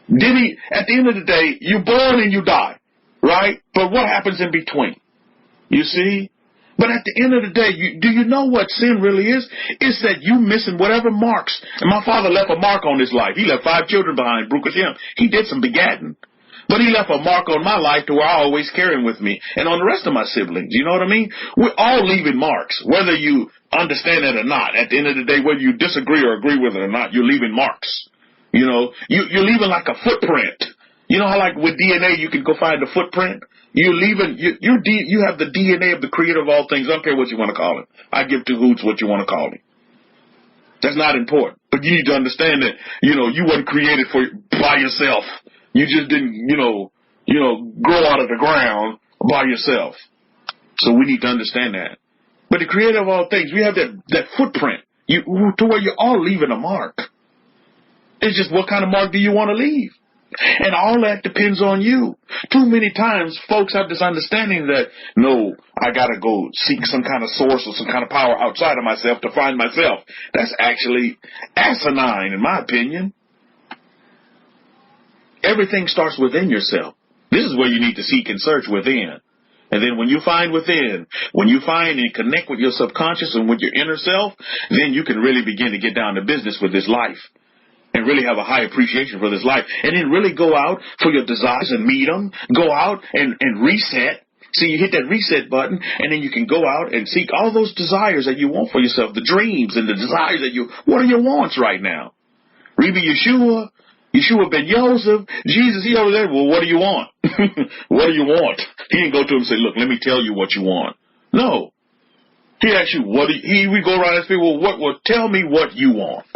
at the end of the day, you're born and you die, right? But what happens in between? You see? But at the end of the day, do you know what sin really is? It's that you missing whatever marks. And my father left a mark on his life. He left 5 children behind, Baruch Hashem. He did some begatting. But he left a mark on my life to where I always carry him with me, and on the rest of my siblings. You know what I mean? We're all leaving marks, whether you understand it or not. At the end of the day, whether you disagree or agree with it or not, you're leaving marks. You're leaving like a footprint. You know how like with DNA you can go find the footprint? You're leaving, you have the DNA of the creator of all things. I don't care what you want to call it. I give 2 hoots what you want to call it. That's not important. But you need to understand that, you weren't created by yourself. You just didn't, grow out of the ground by yourself. So we need to understand that. But the creator of all things, we have that footprint to where you're all leaving a mark. It's just what kind of mark do you want to leave? And all that depends on you. Too many times folks have this understanding that, no, I got to go seek some kind of source or some kind of power outside of myself to find myself. That's actually asinine, in my opinion. Everything starts within yourself. This is where you need to seek and search within. And then when you find within, when you find and connect with your subconscious and with your inner self, then you can really begin to get down to business with this life. And really have a high appreciation for this life. And then really go out for your desires and meet them. Go out and reset. See, you hit that reset button, and then you can go out and seek all those desires that you want for yourself. The dreams and the desires what are your wants right now? Rabbi Yeshua ben Yosef, Jesus, he over there, well, what do you want? What do you want? He didn't go to him and say, look, let me tell you what you want. No. He asked you, we go around and say, well, tell me what you want.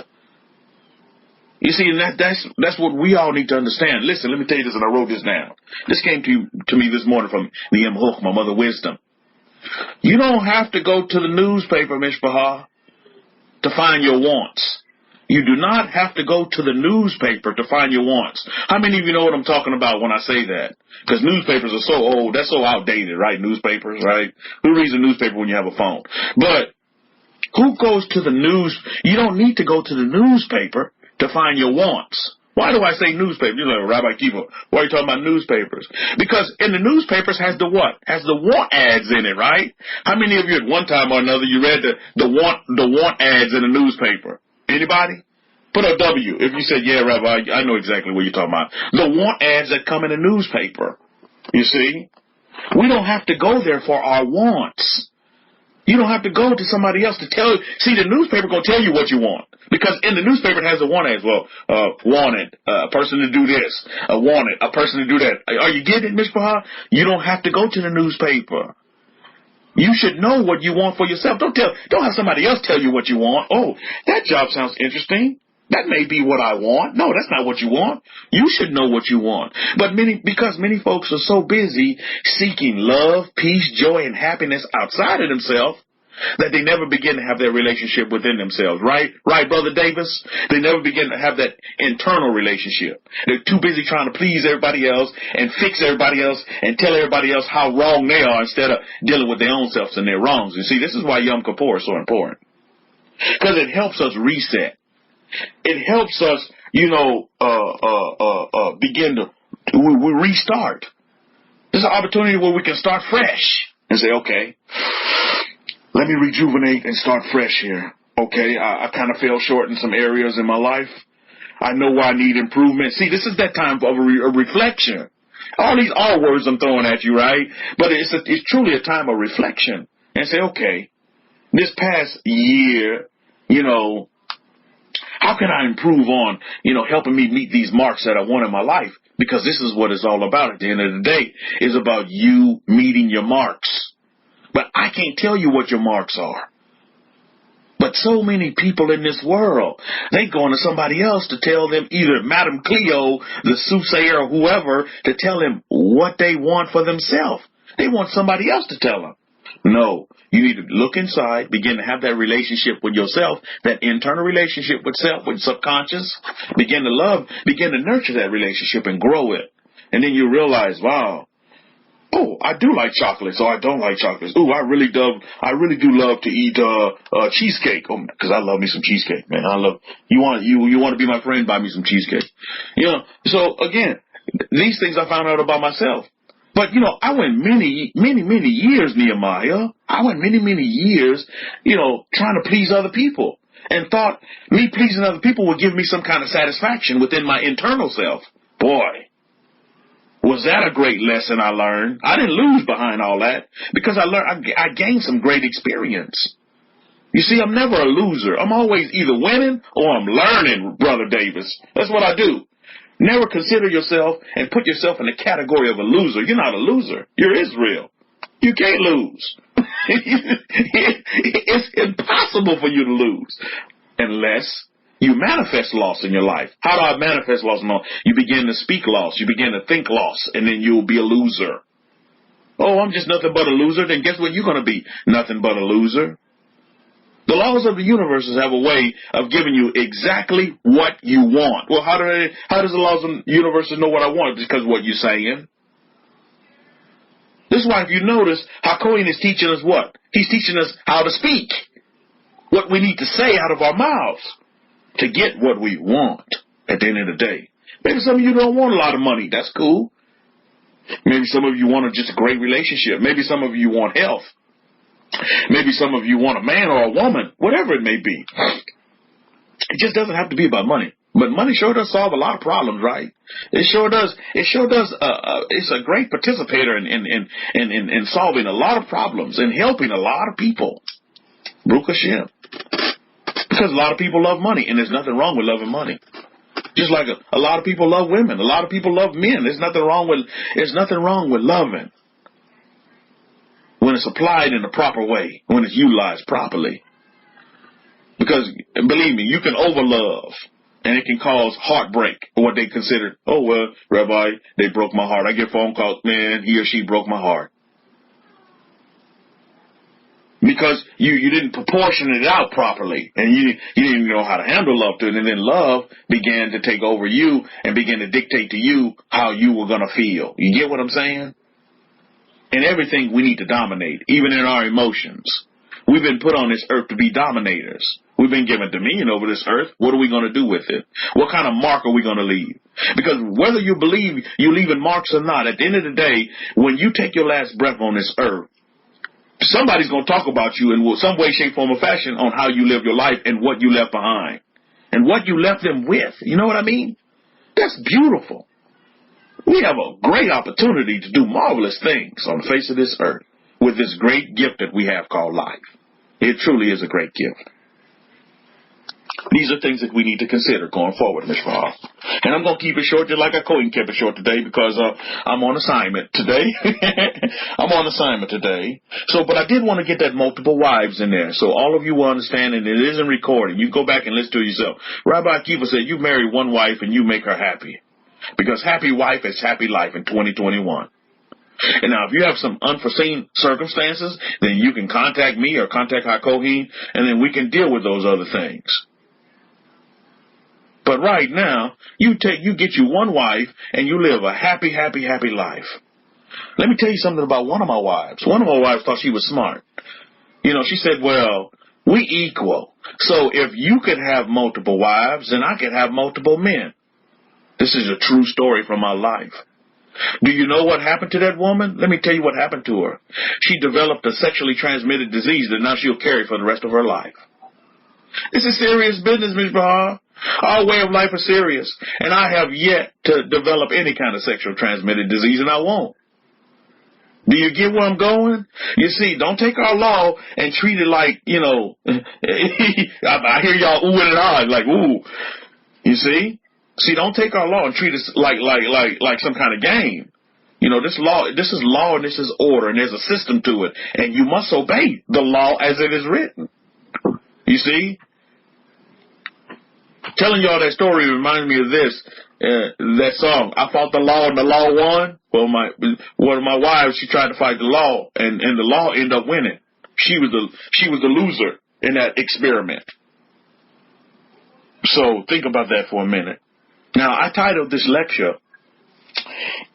You see, and that's what we all need to understand. Listen, let me tell you this, and I wrote this down. This came to me this morning from the Mhoch, my mother wisdom. You don't have to go to the newspaper, Mishpachah, to find your wants. You do not have to go to the newspaper to find your wants. How many of you know what I'm talking about when I say that? Because newspapers are so old, they're so outdated, right? Newspapers, right? Who reads a newspaper when you have a phone? But who goes to the news? You don't need to go to the newspaper to find your wants. Why do I say newspaper? Rabbi Kefa, why are you talking about newspapers? Because in the newspapers has the what? Has the want ads in it, right? How many of you at one time or another you read the want ads in the newspaper? Anybody? Put a W if you said, yeah, Rabbi, I know exactly what you're talking about. The want ads that come in the newspaper. You see? We don't have to go there for our wants. You don't have to go to somebody else to tell you. See, the newspaper going to tell you what you want. Because in the newspaper it has a want as well. Wanted, a person to do this. Wanted, a person to do that. Are you getting it, Mishpah? You don't have to go to the newspaper. You should know what you want for yourself. Don't have somebody else tell you what you want. Oh, that job sounds interesting. That may be what I want. No, that's not what you want. You should know what you want. But because many folks are so busy seeking love, peace, joy, and happiness outside of themselves that they never begin to have their relationship within themselves. Right? Right, Brother Davis? They never begin to have that internal relationship. They're too busy trying to please everybody else and fix everybody else and tell everybody else how wrong they are instead of dealing with their own selves and their wrongs. You see, this is why Yom Kapoor is so important. Because it helps us reset. It helps us, begin to we restart. There's an opportunity where we can start fresh and say, okay, let me rejuvenate and start fresh here. Okay, I kind of fell short in some areas in my life. I know where I need improvement. See, this is that time of a reflection. All these R words I'm throwing at you, right? But it's truly a time of reflection and say, okay, this past year, how can I improve on, helping me meet these marks that I want in my life? Because this is what it's all about at the end of the day. It's about you meeting your marks. But I can't tell you what your marks are. But so many people in this world, they going to somebody else to tell them, either Madam Cleo, the soothsayer, or whoever, to tell them what they want for themselves. They want somebody else to tell them. No, you need to look inside, begin to have that relationship with yourself, that internal relationship with self, with subconscious. Begin to love, begin to nurture that relationship and grow it. And then you realize, wow, oh, I do like chocolates, or I don't like chocolates. Ooh, I really do love to eat cheesecake. Oh, because I love me some cheesecake, man. You want to be my friend, buy me some cheesecake. So again, these things I found out about myself. But, I went many years, Nehemiah. I went many years, trying to please other people and thought me pleasing other people would give me some kind of satisfaction within my internal self. Boy, was that a great lesson I learned. I didn't lose behind all that because I gained some great experience. You see, I'm never a loser. I'm always either winning or I'm learning, Brother Davis. That's what I do. Never consider yourself and put yourself in the category of a loser. You're not a loser. You're Israel. You can't lose. It's impossible for you to lose unless you manifest loss in your life. How do I manifest loss? You begin to speak loss. You begin to think loss, and then you'll be a loser. Oh, I'm just nothing but a loser. Then guess what? You're going to be nothing but a loser. The laws of the universe have a way of giving you exactly what you want. Well, how does the laws of the universe know what I want? Because of what you're saying. This is why if you notice, Hakohen is teaching us what? He's teaching us how to speak. What we need to say out of our mouths to get what we want at the end of the day. Maybe some of you don't want a lot of money. That's cool. Maybe some of you want just a great relationship. Maybe some of you want health. Maybe some of you want a man or a woman, whatever it may be. It just doesn't have to be about money. But money sure does solve a lot of problems, right? It sure does. It's a great participator in solving a lot of problems and helping a lot of people. Baruch Hashem. Because a lot of people love money, and there's nothing wrong with loving money. Just like a lot of people love women. A lot of people love men. There's nothing wrong with loving. When it's applied in the proper way, when it's utilized properly. Because, believe me, you can overlove, and it can cause heartbreak, or what they consider, oh, well, Rabbi, they broke my heart. I get phone calls, man, he or she broke my heart. Because you didn't proportion it out properly, and you didn't know how to handle love to it, and then love began to take over you and began to dictate to you how you were going to feel. You get what I'm saying? In everything, we need to dominate, even in our emotions. We've been put on this earth to be dominators. We've been given dominion over this earth. What are we going to do with it? What kind of mark are we going to leave? Because whether you believe you're leaving marks or not, at the end of the day, when you take your last breath on this earth, somebody's going to talk about you in some way, shape, form, or fashion on how you live your life and what you left behind. And what you left them with. You know what I mean? That's beautiful. We have a great opportunity to do marvelous things on the face of this earth. with this great gift that we have called life. It truly is a great gift. These are things that we need to consider going forward, Ms. Rahal. And I'm going to keep it short just like I couldn't keep it short today because I'm on assignment today. I'm on assignment today. But I did want to get that multiple wives in there so all of you will understand, and it isn't recording. You go back and listen to it yourself. Rabbi Kefa said you marry one wife and you make her happy because happy wife is happy life in 2021. And now, if you have some unforeseen circumstances, then you can contact me or contact Hakohin, and then we can deal with those other things. But right now, you get you one wife, and you live a happy, happy, happy life. Let me tell you something about one of my wives. One of my wives thought she was smart. She said, well, we equal. So if you could have multiple wives, then I could have multiple men. This is a true story from my life. Do you know what happened to that woman? Let me tell you what happened to her. She developed a sexually transmitted disease that now she'll carry for the rest of her life. This is serious business, Ms. Bahar. Our way of life is serious, and I have yet to develop any kind of sexual transmitted disease, and I won't. Do you get where I'm going? You see, don't take our law and treat it like, I hear y'all oohing and ahhing, like, ooh. You see? See, don't take our law and treat it like some kind of game. This is law and this is order, and there's a system to it, and you must obey the law as it is written. You see? Telling y'all that story reminds me of this, that song, I fought the law and the law won. Well, one of my wives, she tried to fight the law, and the law ended up winning. She was the loser in that experiment. So think about that for a minute. Now, I titled this lecture,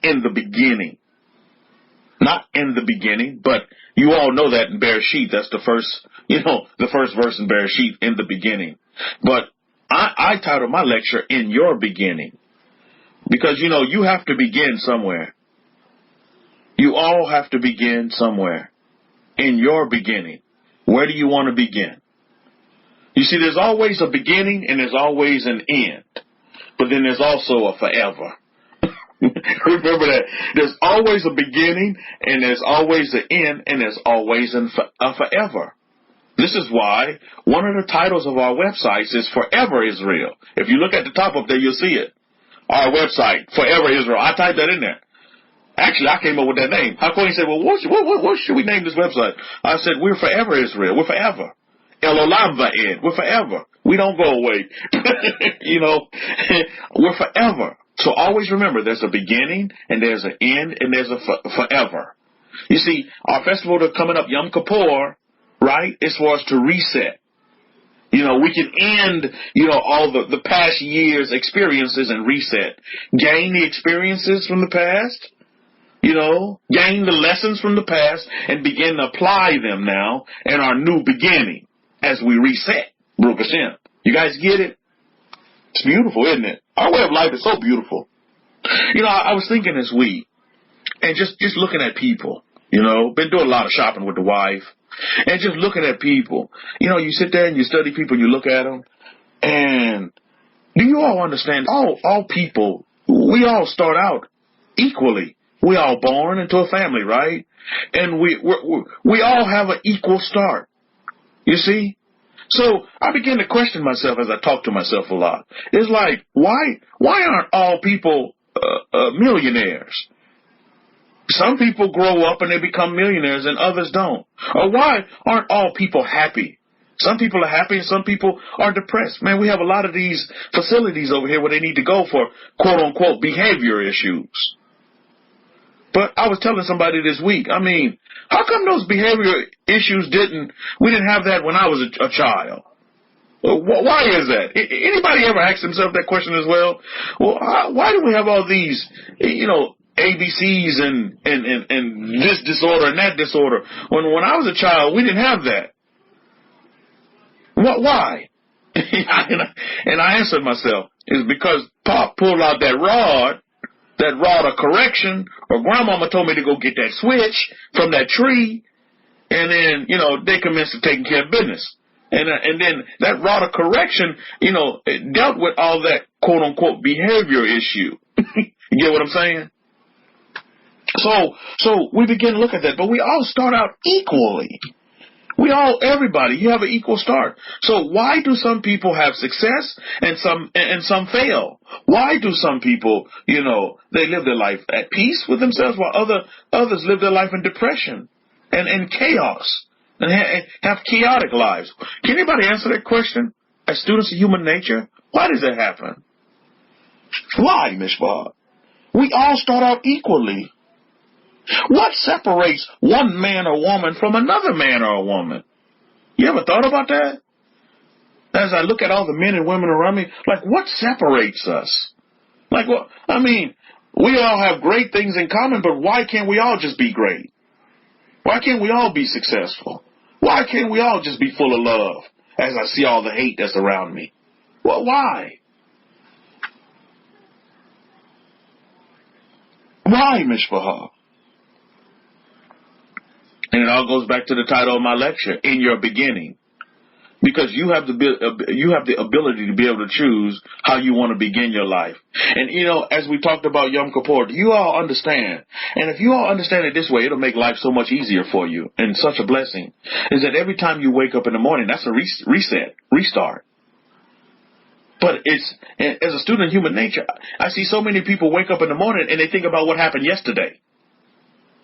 In the Beginning. Not in the beginning, but you all know that in Bereshit, that's the first verse in Bereshit, in the beginning. But I titled my lecture, In Your Beginning, because, you have to begin somewhere. You all have to begin somewhere. In your beginning. Where do you want to begin? You see, there's always a beginning and there's always an end. But then there's also a forever. Remember that. There's always a beginning and there's always an end and there's always a forever. This is why one of the titles of our websites is Forever-Israel. If you look at the top up there, you'll see it. Our website, Forever-Israel. I typed that in there. Actually, I came up with that name. How come he said, well, what should we name this website? I said, we're Forever-Israel. We're forever. El-Olam Va'ed. We're forever. We don't go away. We're forever. So always remember, there's a beginning, and there's an end, and there's a forever. You see, our festival that's coming up, Yom Kapoor, right, is for us to reset. We can end, all the past year's experiences and reset. Gain the experiences from the past, gain the lessons from the past and begin to apply them now in our new beginning as we reset. Baruch Hashem. You guys get it? It's beautiful, isn't it? Our way of life is so beautiful. I was thinking this week, and just looking at people, been doing a lot of shopping with the wife, and just looking at people. You sit there and you study people, and you look at them, and do you all understand? All people, we all start out equally. We all born into a family, right? And we all have an equal start. You see? So I begin to question myself as I talk to myself a lot. It's like, why aren't all people millionaires? Some people grow up and they become millionaires and others don't. Or why aren't all people happy? Some people are happy and some people are depressed. Man, we have a lot of these facilities over here where they need to go for quote-unquote behavior issues. But I was telling somebody this week, how come those behavior issues we didn't have that when I was a child? Why is that? Anybody ever asked themselves that question as well? Well, why do we have all these, ABCs and this disorder and that disorder? When I was a child, we didn't have that. Why? And I answered myself, it's because Pop pulled out that rod of correction, or Grandmama told me to go get that switch from that tree, and then, they commenced to taking care of business. And then that rod of correction, it dealt with all that quote-unquote behavior issue. You get what I'm saying? So we begin to look at that, but we all start out equally. Everybody, you have an equal start. So why do some people have success and some fail? Why do some people, they live their life at peace with themselves while others live their life in depression and chaos and have chaotic lives? Can anybody answer that question as students of human nature? Why does that happen? Why, Mishpah? We all start out equally. What separates one man or woman from another man or a woman? You ever thought about that? As I look at all the men and women around me, what separates us? We all have great things in common, but why can't we all just be great? Why can't we all be successful? Why can't we all just be full of love as I see all the hate that's around me? Well, why? Why, Mishpah? And it all goes back to the title of my lecture, In Your Beginning. Because you have the ability to be able to choose how you want to begin your life. And, as we talked about Yom Kapoor, do you all understand? And if you all understand it this way, it'll make life so much easier for you and such a blessing, is that every time you wake up in the morning, that's a restart. But as a student of human nature, I see so many people wake up in the morning and they think about what happened yesterday.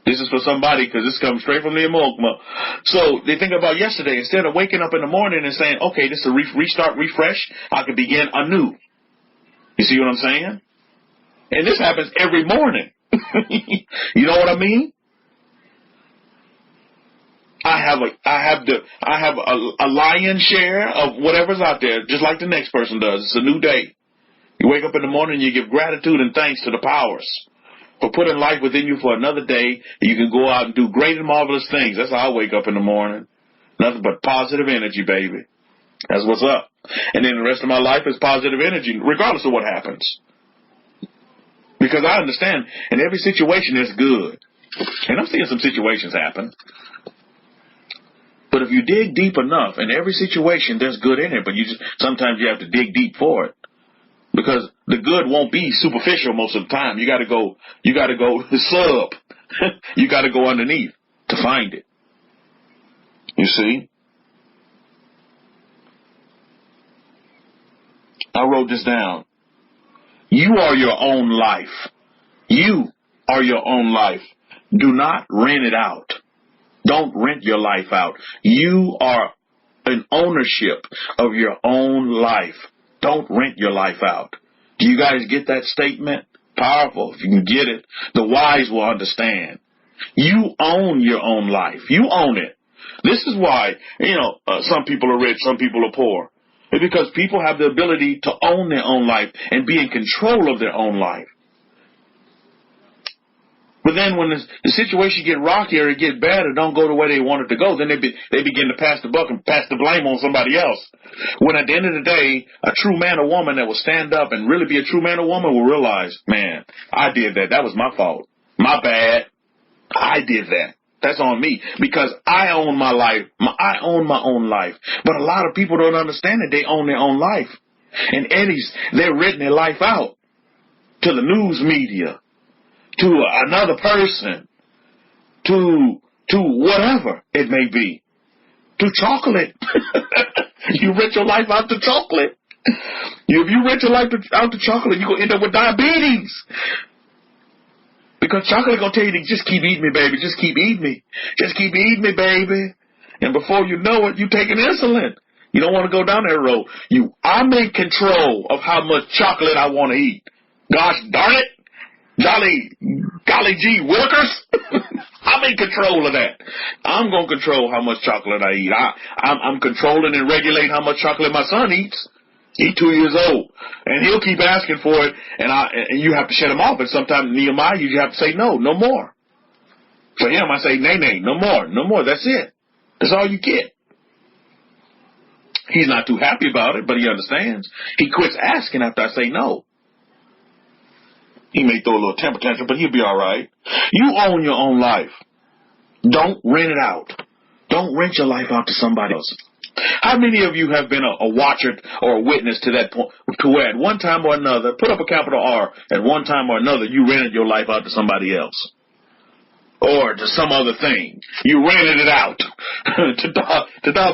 This is for somebody because this comes straight from the Amokma. So they think about yesterday. Instead of waking up in the morning and saying, okay, this is a restart, refresh, I can begin anew. You see what I'm saying? And this happens every morning. You know what I mean? I have a lion's share of whatever's out there, just like the next person does. It's a new day. You wake up in the morning and you give gratitude and thanks to the powers for putting life within you for another day. You can go out and do great and marvelous things. That's how I wake up in the morning. Nothing but positive energy, baby. That's what's up. And then the rest of my life is positive energy, regardless of what happens. Because I understand in every situation there's good. And I'm seeing some situations happen. But if you dig deep enough, in every situation there's good in it, but sometimes you have to dig deep for it. Because the good won't be superficial most of the time. You gotta go sub. You gotta go underneath to find it. You see? I wrote this down. You are your own life. You are your own life. Do not rent it out. Don't rent your life out. You are in ownership of your own life. Don't rent your life out. Do you guys get that statement? Powerful. If you can get it, the wise will understand. You own your own life. You own it. This is why, some people are rich, some people are poor. It's because people have the ability to own their own life and be in control of their own life. But then when the situation get rockier, it get bad, or don't go the way they want it to go, then they begin to pass the buck and pass the blame on somebody else. When at the end of the day, a true man or woman that will stand up and really be a true man or woman will realize, man, I did that. That was my fault. My bad. I did that. That's on me because I own my life. I own my own life. But a lot of people don't understand that they own their own life. And they're renting their life out to the news media, to another person, to whatever it may be, to chocolate. You rent your life out to chocolate. If you rent your life out to chocolate, you're going to end up with diabetes. Because chocolate going to tell you to just keep eating me, baby. Just keep eating me. Just keep eating me, baby. And before you know it, you're taking insulin. You don't want to go down that road. I'm in control of how much chocolate I want to eat. Gosh darn it. Golly gee Willikers. I'm in control of that. I'm going to control how much chocolate I eat. I'm controlling and regulating how much chocolate my son eats. He's 2 years old, and he'll keep asking for it, and you have to shut him off. And sometimes Nehemiah, you have to say no more. For him, I say nay, no more. That's it. That's all you get. He's not too happy about it, but he understands. He quits asking after I say no. He may throw a little temper tantrum, but he'll be all right. You own your own life. Don't rent it out. Don't rent your life out to somebody else. How many of you have been a watcher or a witness to that point, to where at one time or another, put up a capital R, at one time or another, you rented your life out to somebody else? or to some other thing. You rented it out. To top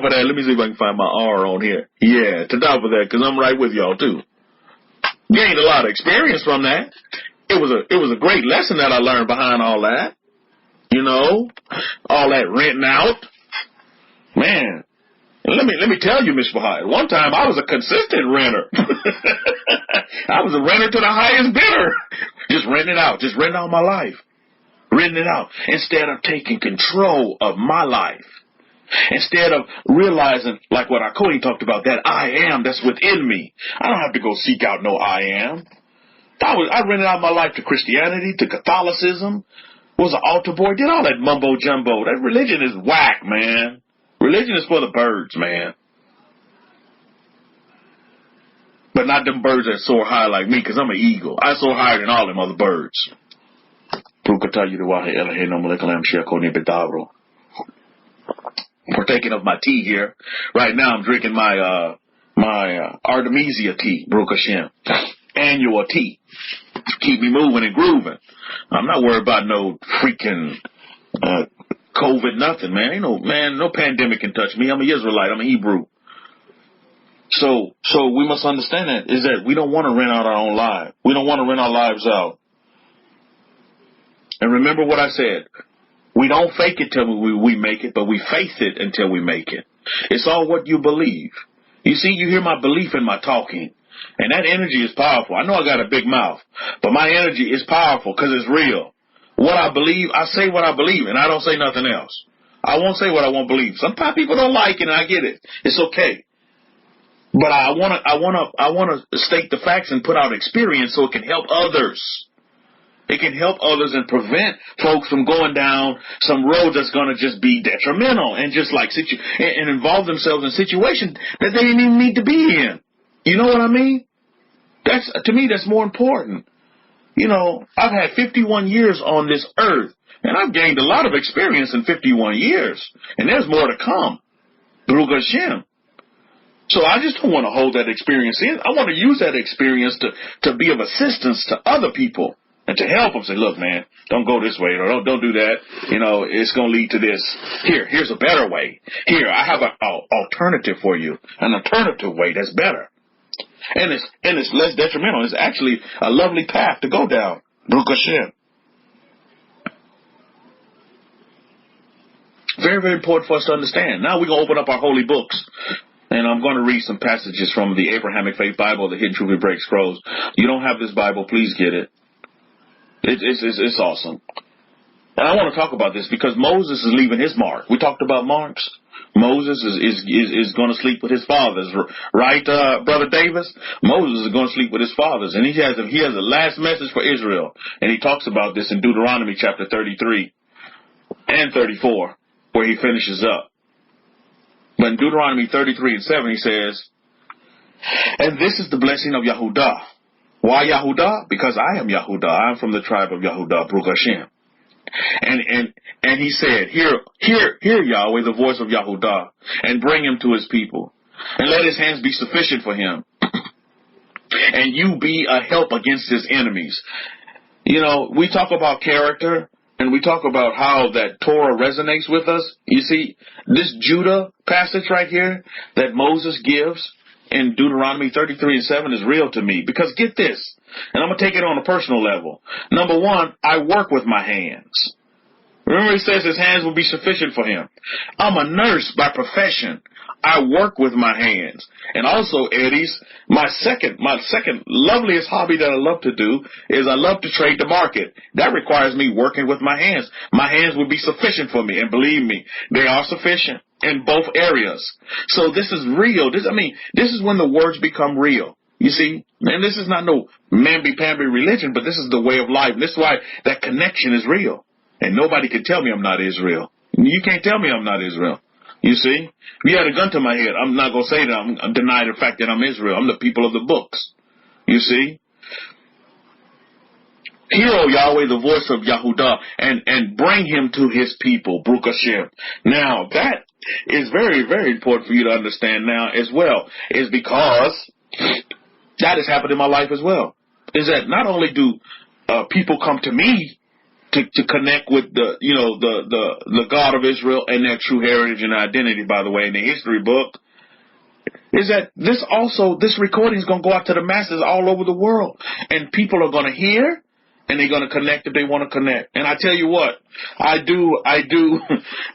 of that, let me see if I can find my R on here. Yeah, to top of that, because I'm right with y'all too. Gained a lot of experience from that. It was a great lesson that I learned behind all that. You know, all that renting out. Man, let me tell you, Miss Bahai, one time I was a consistent renter. I was a renter to the highest bidder. Just renting it out. Just renting out my life. Renting it out. Instead of taking control of my life. Instead of realizing, like what our Cody talked about, that I am that's within me. I don't have to go seek out no I am. I rented out my life to Christianity, to Catholicism, was an altar boy, did all that mumbo jumbo. That religion is whack, man. Religion is for the birds, man. But not them birds that soar high like me, because I'm an eagle. I soar higher than all them other birds. Partaking of my tea here. Right now I'm drinking my Artemisia tea, Baruch Hashem. Annual tea. Keep me moving and grooving. I'm not worried about no freaking COVID nothing, man. Ain't no pandemic can touch me. I'm an Israelite. I'm a Hebrew. So we must understand that, is that we don't want to rent out our own lives. We don't want to rent our lives out. And remember what I said. We don't fake it till we make it, but we face it until we make it. It's all what you believe. You see, you hear my belief in my talking. And that energy is powerful. I know I got a big mouth, but my energy is powerful because it's real. What I believe, I say what I believe, and I don't say nothing else. I won't say what I won't believe. Sometimes people don't like it, and I get it. It's okay. But I wanna state the facts and put out experience so it can help others. It can help others and prevent folks from going down some road that's going to just be detrimental and just like and involve themselves in situations that they didn't even need to be in. You know what I mean? To me, that's more important. You know, I've had 51 years on this earth, and I've gained a lot of experience in 51 years, and there's more to come. Baruch Hashem. So I just don't want to hold that experience in. I want to use that experience to be of assistance to other people and to help them. Say, look, man, don't go this way, or don't do that. You know, it's going to lead to this. Here's a better way. Here, I have an alternative for you, an alternative way that's better. And it's less detrimental. It's actually a lovely path to go down. Baruch Hashem. Very, very important for us to understand. Now we're going to open up our holy books. And I'm going to read some passages from the Abrahamic-Faith Bible, the Hidden Truth and Break Scrolls. You don't have this Bible, please get it. It's awesome. And I want to talk about this because Moses is leaving his mark. We talked about marks. Moses is going to sleep with his fathers, right, Brother Davis? Moses is going to sleep with his fathers, and he has a last message for Israel, and he talks about this in Deuteronomy chapter 33 and 34, where he finishes up. But in Deuteronomy 33:7, he says, "And this is the blessing of Yahudah." Why Yahudah? Because I am Yahudah. I am from the tribe of Yahudah, Baruch Hashem. And he said, hear Yahweh, the voice of Yahudah, and bring him to his people, and let his hands be sufficient for him, and you be a help against his enemies. You know, we talk about character, and we talk about how that Torah resonates with us. You see, this Judah passage right here that Moses gives in Deuteronomy 33:7 is real to me, because get this, and I'm going to take it on a personal level. Number one, I work with my hands. Remember, he says his hands will be sufficient for him. I'm a nurse by profession. I work with my hands. And also, Eddie's, my second loveliest hobby that I love to do is I love to trade the market. That requires me working with my hands. My hands will be sufficient for me, and believe me, they are sufficient in both areas. So this is real. This is when the words become real. You see, and this is not no mamby-pamby religion, but this is the way of life. This is why that connection is real. And nobody can tell me I'm not Israel. You can't tell me I'm not Israel. You see, if you had a gun to my head, I'm not going to say that I'm deny the fact that I'm Israel. I'm the people of the books. You see? Hear, O Yahweh, the voice of Yahudah, and bring him to his people, Baruch Hashem. Now, that is very, very important for you to understand now as well, is because that has happened in my life as well. Is that not only do people come to me, to connect with the God of Israel and their true heritage and identity, by the way, in the history book, is that this recording is going to go out to the masses all over the world, and people are going to hear, and they're going to connect if they want to connect. And I tell you what, I do.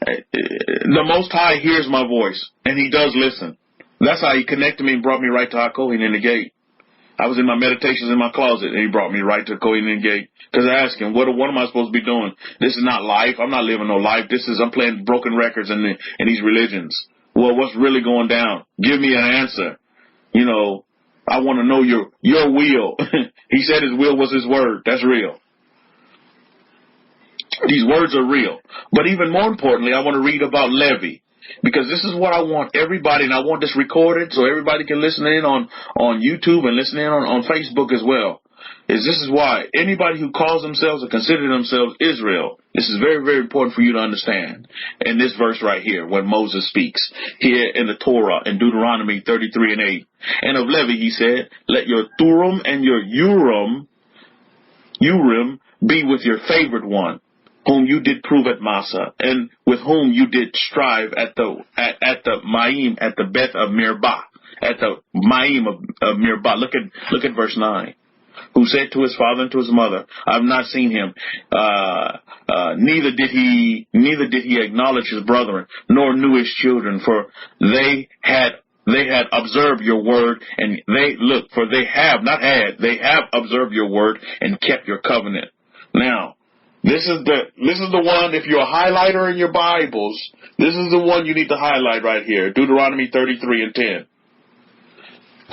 The Most High hears my voice, and He does listen. That's how He connected me and brought me right to Hakohen in the gate. I was in my meditations in my closet, and He brought me right to Hakohen in the gate. Because I asked Him, what am I supposed to be doing? This is not life. I'm not living no life. I'm playing broken records in these religions. Well, what's really going down? Give me an answer. I want to know your will. He said His will was His word. That's real. These words are real. But even more importantly, I want to read about Levi. Because this is what I want everybody, and I want this recorded so everybody can listen in on YouTube and listen in on Facebook as well. This is why anybody who calls themselves or consider themselves Israel, this is very, very important for you to understand. In this verse right here, when Moses speaks here in the Torah in Deuteronomy 33:8, and of Levi he said, let your Thurim and your Urim be with your favored one, whom you did prove at Massa, and with whom you did strive at the Ma'im, at the Beth of Mirba, at the Ma'im of Mirba. Look at verse 9. Who said to his father and to his mother, I have not seen him. Neither did he acknowledge his brethren, nor knew his children, for they had observed your word, and they have observed your word and kept your covenant. Now, this is the one, if you're a highlighter in your Bibles, this is the one you need to highlight right here, Deuteronomy 33:10.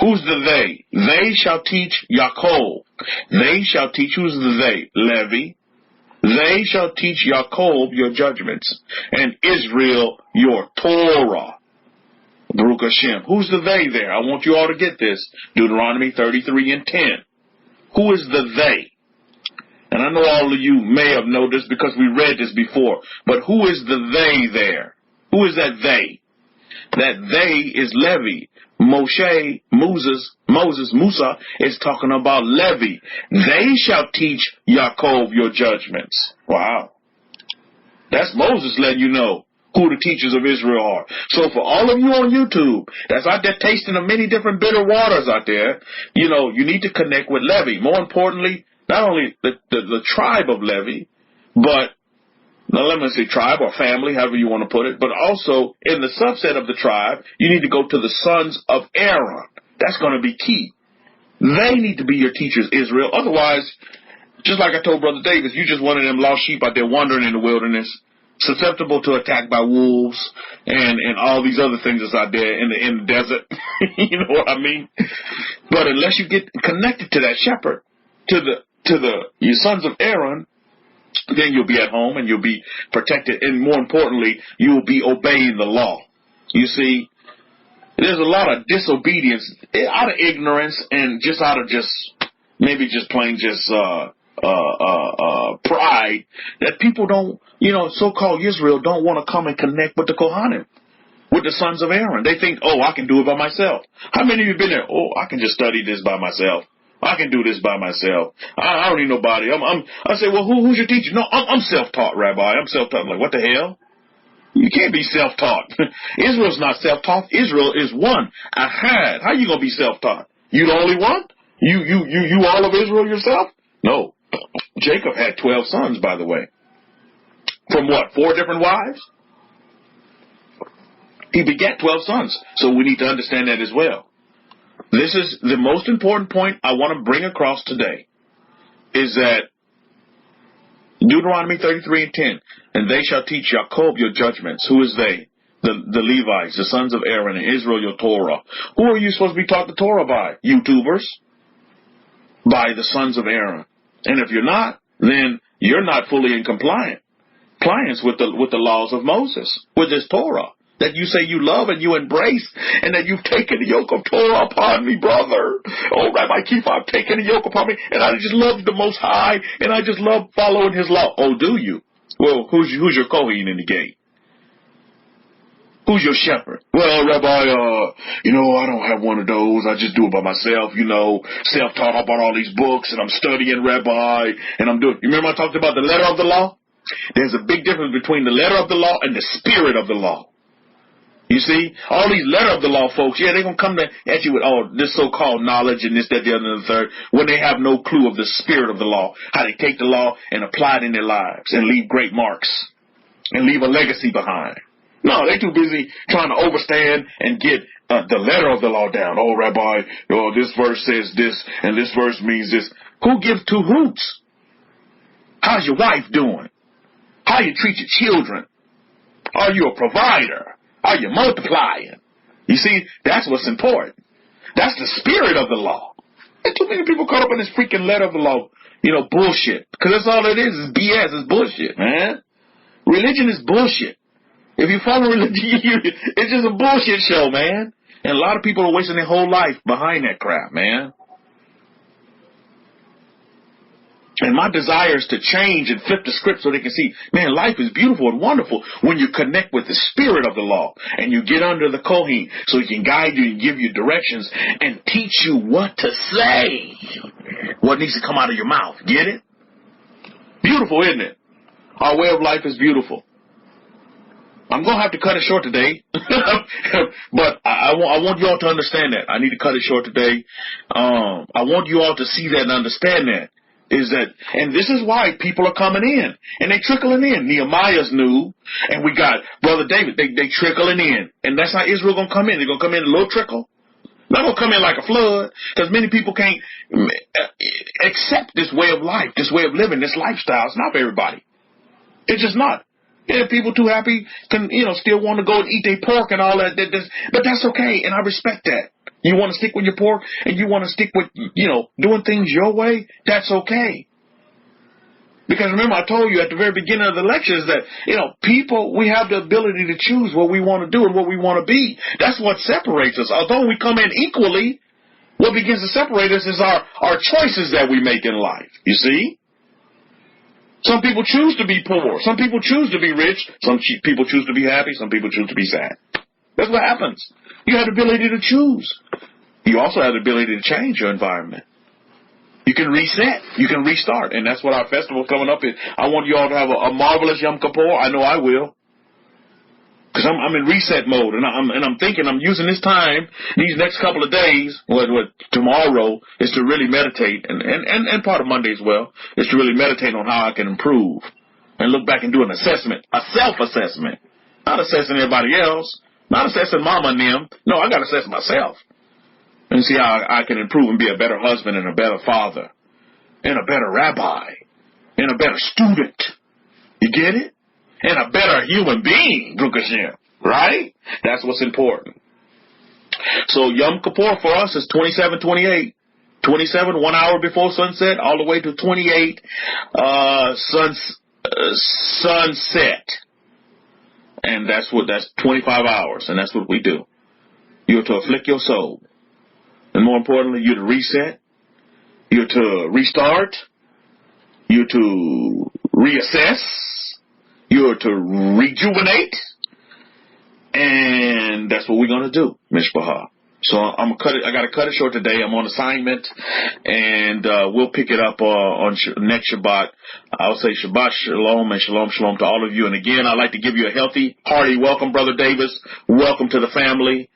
Who's the they? They shall teach Yaakov. They shall teach, who's the they? Levi. They shall teach Yaakov your judgments, and Israel your Torah. Baruch Hashem. Who's the they there? I want you all to get this. Deuteronomy 33:10. Who is the they? And I know all of you may have noticed because we read this before, but who is the they there? Who is that they? That they is Levi. Moses, Musa is talking about Levi. They shall teach Yaakov your judgments. Wow. That's Moses letting you know who the teachers of Israel are. So for all of you on YouTube that's out there tasting of many different bitter waters out there, you need to connect with Levi. More importantly, not only the tribe of Levi, but now, let me say tribe or family, however you want to put it, but also in the subset of the tribe, you need to go to the sons of Aaron. That's going to be key. They need to be your teachers, Israel. Otherwise, just like I told Brother Davis, you just one of them lost sheep out there wandering in the wilderness, susceptible to attack by wolves and all these other things that's out there in the desert. You know what I mean? But unless you get connected to that shepherd, to your sons of Aaron, then you'll be at home and you'll be protected. And more importantly, you will be obeying the law. You see, there's a lot of disobedience out of ignorance and just out of plain pride that people don't, so-called Israel don't want to come and connect with the Kohanim, with the sons of Aaron. They think, I can do it by myself. How many of you have been there? I can just study this by myself. I can do this by myself. I don't need nobody. I say, well, who's your teacher? No, I'm self-taught, Rabbi. I'm self-taught. I'm like, what the hell? You can't be self-taught. Israel's not self-taught. Israel is one. Ahad. How you gonna be self-taught? You the only one? You all of Israel yourself? No. Jacob had 12 sons, by the way. From what? 4 different wives? He begat 12 sons. So we need to understand that as well. This is the most important point I want to bring across today, is that Deuteronomy 33:10, and they shall teach Jacob your judgments. Who is they? The Levites, the sons of Aaron, and Israel your Torah. Who are you supposed to be taught the Torah by? YouTubers? By the sons of Aaron. And if you're not, then you're not fully in compliance with the laws of Moses, with this Torah that you say you love and you embrace, and that you've taken the yoke of Torah upon me, brother. Oh, Rabbi Kefa, I've taken the yoke upon me, and I just love the Most High, and I just love following His law. Oh, do you? Well, who's your Kohen in the gate? Who's your shepherd? Well, Rabbi, I don't have one of those. I just do it by myself, self-taught. I bought all these books and I'm studying, Rabbi, and I'm doing. You remember I talked about the letter of the law? There's a big difference between the letter of the law and the spirit of the law. You see, all these letter of the law folks, they're going to come at you with all this so-called knowledge and this, that, the other, and the third, when they have no clue of the spirit of the law, how they take the law and apply it in their lives and leave great marks and leave a legacy behind. No, they're too busy trying to overstand and get the letter of the law down. Oh, Rabbi, this verse says this and this verse means this. Who gives two hoots? How's your wife doing? How you treat your children? Are you a provider? Are you multiplying? You see, that's what's important. That's the spirit of the law. And too many people caught up in this freaking letter of the law, bullshit. Because that's all it is BS. It's bullshit, man. Religion is bullshit. If you follow religion, it's just a bullshit show, man. And a lot of people are wasting their whole life behind that crap, man. And my desire is to change and flip the script so they can see, man, life is beautiful and wonderful when you connect with the spirit of the law and you get under the Kohen so he can guide you and give you directions and teach you what to say, what needs to come out of your mouth. Get it? Beautiful, isn't it? Our way of life is beautiful. I'm going to have to cut it short today, but I want you all to understand that. I need to cut it short today. I want you all to see that and understand that. And this is why people are coming in, and they trickling in. Nehemiah's new, and we got Brother David. They trickling in, and that's how Israel going to come in. They're going to come in a little trickle. Not going to come in like a flood, because many people can't accept this way of life, this way of living, this lifestyle. It's not for everybody. It's just not. Yeah, people too happy can, still want to go and eat their pork and all that. But that's okay, and I respect that. You want to stick with your pork and you want to stick with, doing things your way, that's okay. Because remember, I told you at the very beginning of the lectures that, people, we have the ability to choose what we want to do and what we want to be. That's what separates us. Although we come in equally, what begins to separate us is our choices that we make in life. You see? Some people choose to be poor. Some people choose to be rich. Some people choose to be happy. Some people choose to be sad. That's what happens. You have the ability to choose. You also have the ability to change your environment. You can reset. You can restart. And that's what our festival coming up is. I want you all to have a marvelous Yom Kapoor. I know I will. Because I'm in reset mode. And I'm thinking I'm using this time, these next couple of days, what tomorrow, is to really meditate. And part of Monday as well, is to really meditate on how I can improve. And look back and do an assessment. A self-assessment. Not assessing everybody else. Not assessing mama and them. No, I got to assess myself. And see how I can improve and be a better husband and a better father. And a better rabbi. And a better student. You get it? And a better human being, Baruch Hashem. Right? That's what's important. So Yom Kippur for us is 27:28. 27, 1 hour before sunset, all the way to 28 sunset. And that's 25 hours, and that's what we do. You're to afflict your soul. And more importantly, you're to reset. You're to restart. You're to reassess. You're to rejuvenate. And that's what we're going to do, Mishpachah. So I'm gonna cut it. I got to cut it short today. I'm on assignment, and we'll pick it up on next Shabbat. I'll say Shabbat Shalom and Shalom Shalom to all of you. And again, I'd like to give you a healthy, hearty welcome, Brother Davis. Welcome to the family.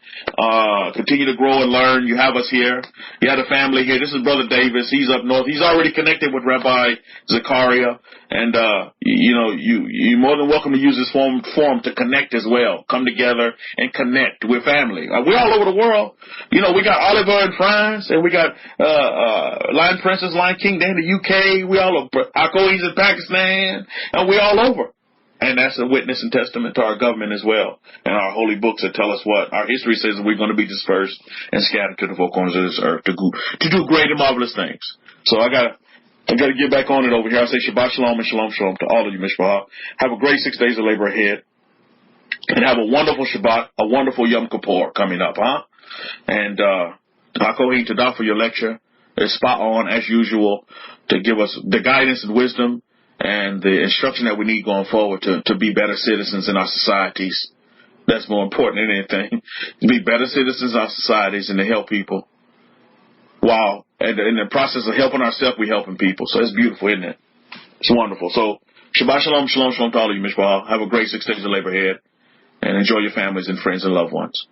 Continue to grow and learn. You have us here. You have the family here. This is Brother Davis. He's up north. He's already connected with Rabbi Zachariah. And, you're more than welcome to use this forum to connect as well. Come together and connect. We're family. We're all over the world. We got Oliver in France, and we got Lion Princess, Lion King, they're in the UK. We all over. Akoi's in Pakistan, and we're all over. And that's a witness and testament to our government as well. And our holy books that tell us what our history says that we're going to be dispersed and scattered to the four corners of this earth to do great and marvelous things. So I got to get back on it over here. I say Shabbat Shalom and Shalom Shalom to all of you, Mishpachah. Have a great 6 days of labor ahead. And have a wonderful Shabbat, a wonderful Yom Kippur coming up, huh? And Hakohi Tadah for your lecture is spot on, as usual, to give us the guidance and wisdom and the instruction that we need going forward to be better citizens in our societies That's more important than anything. To be better citizens of our societies and to help people. Wow. And in the process of helping ourselves, we're helping people. So it's beautiful, isn't it? It's wonderful. So Shabbat Shalom, Shalom, Shalom to all of you, Mishpah. Have a great 6 days of labor ahead. And enjoy your families and friends and loved ones.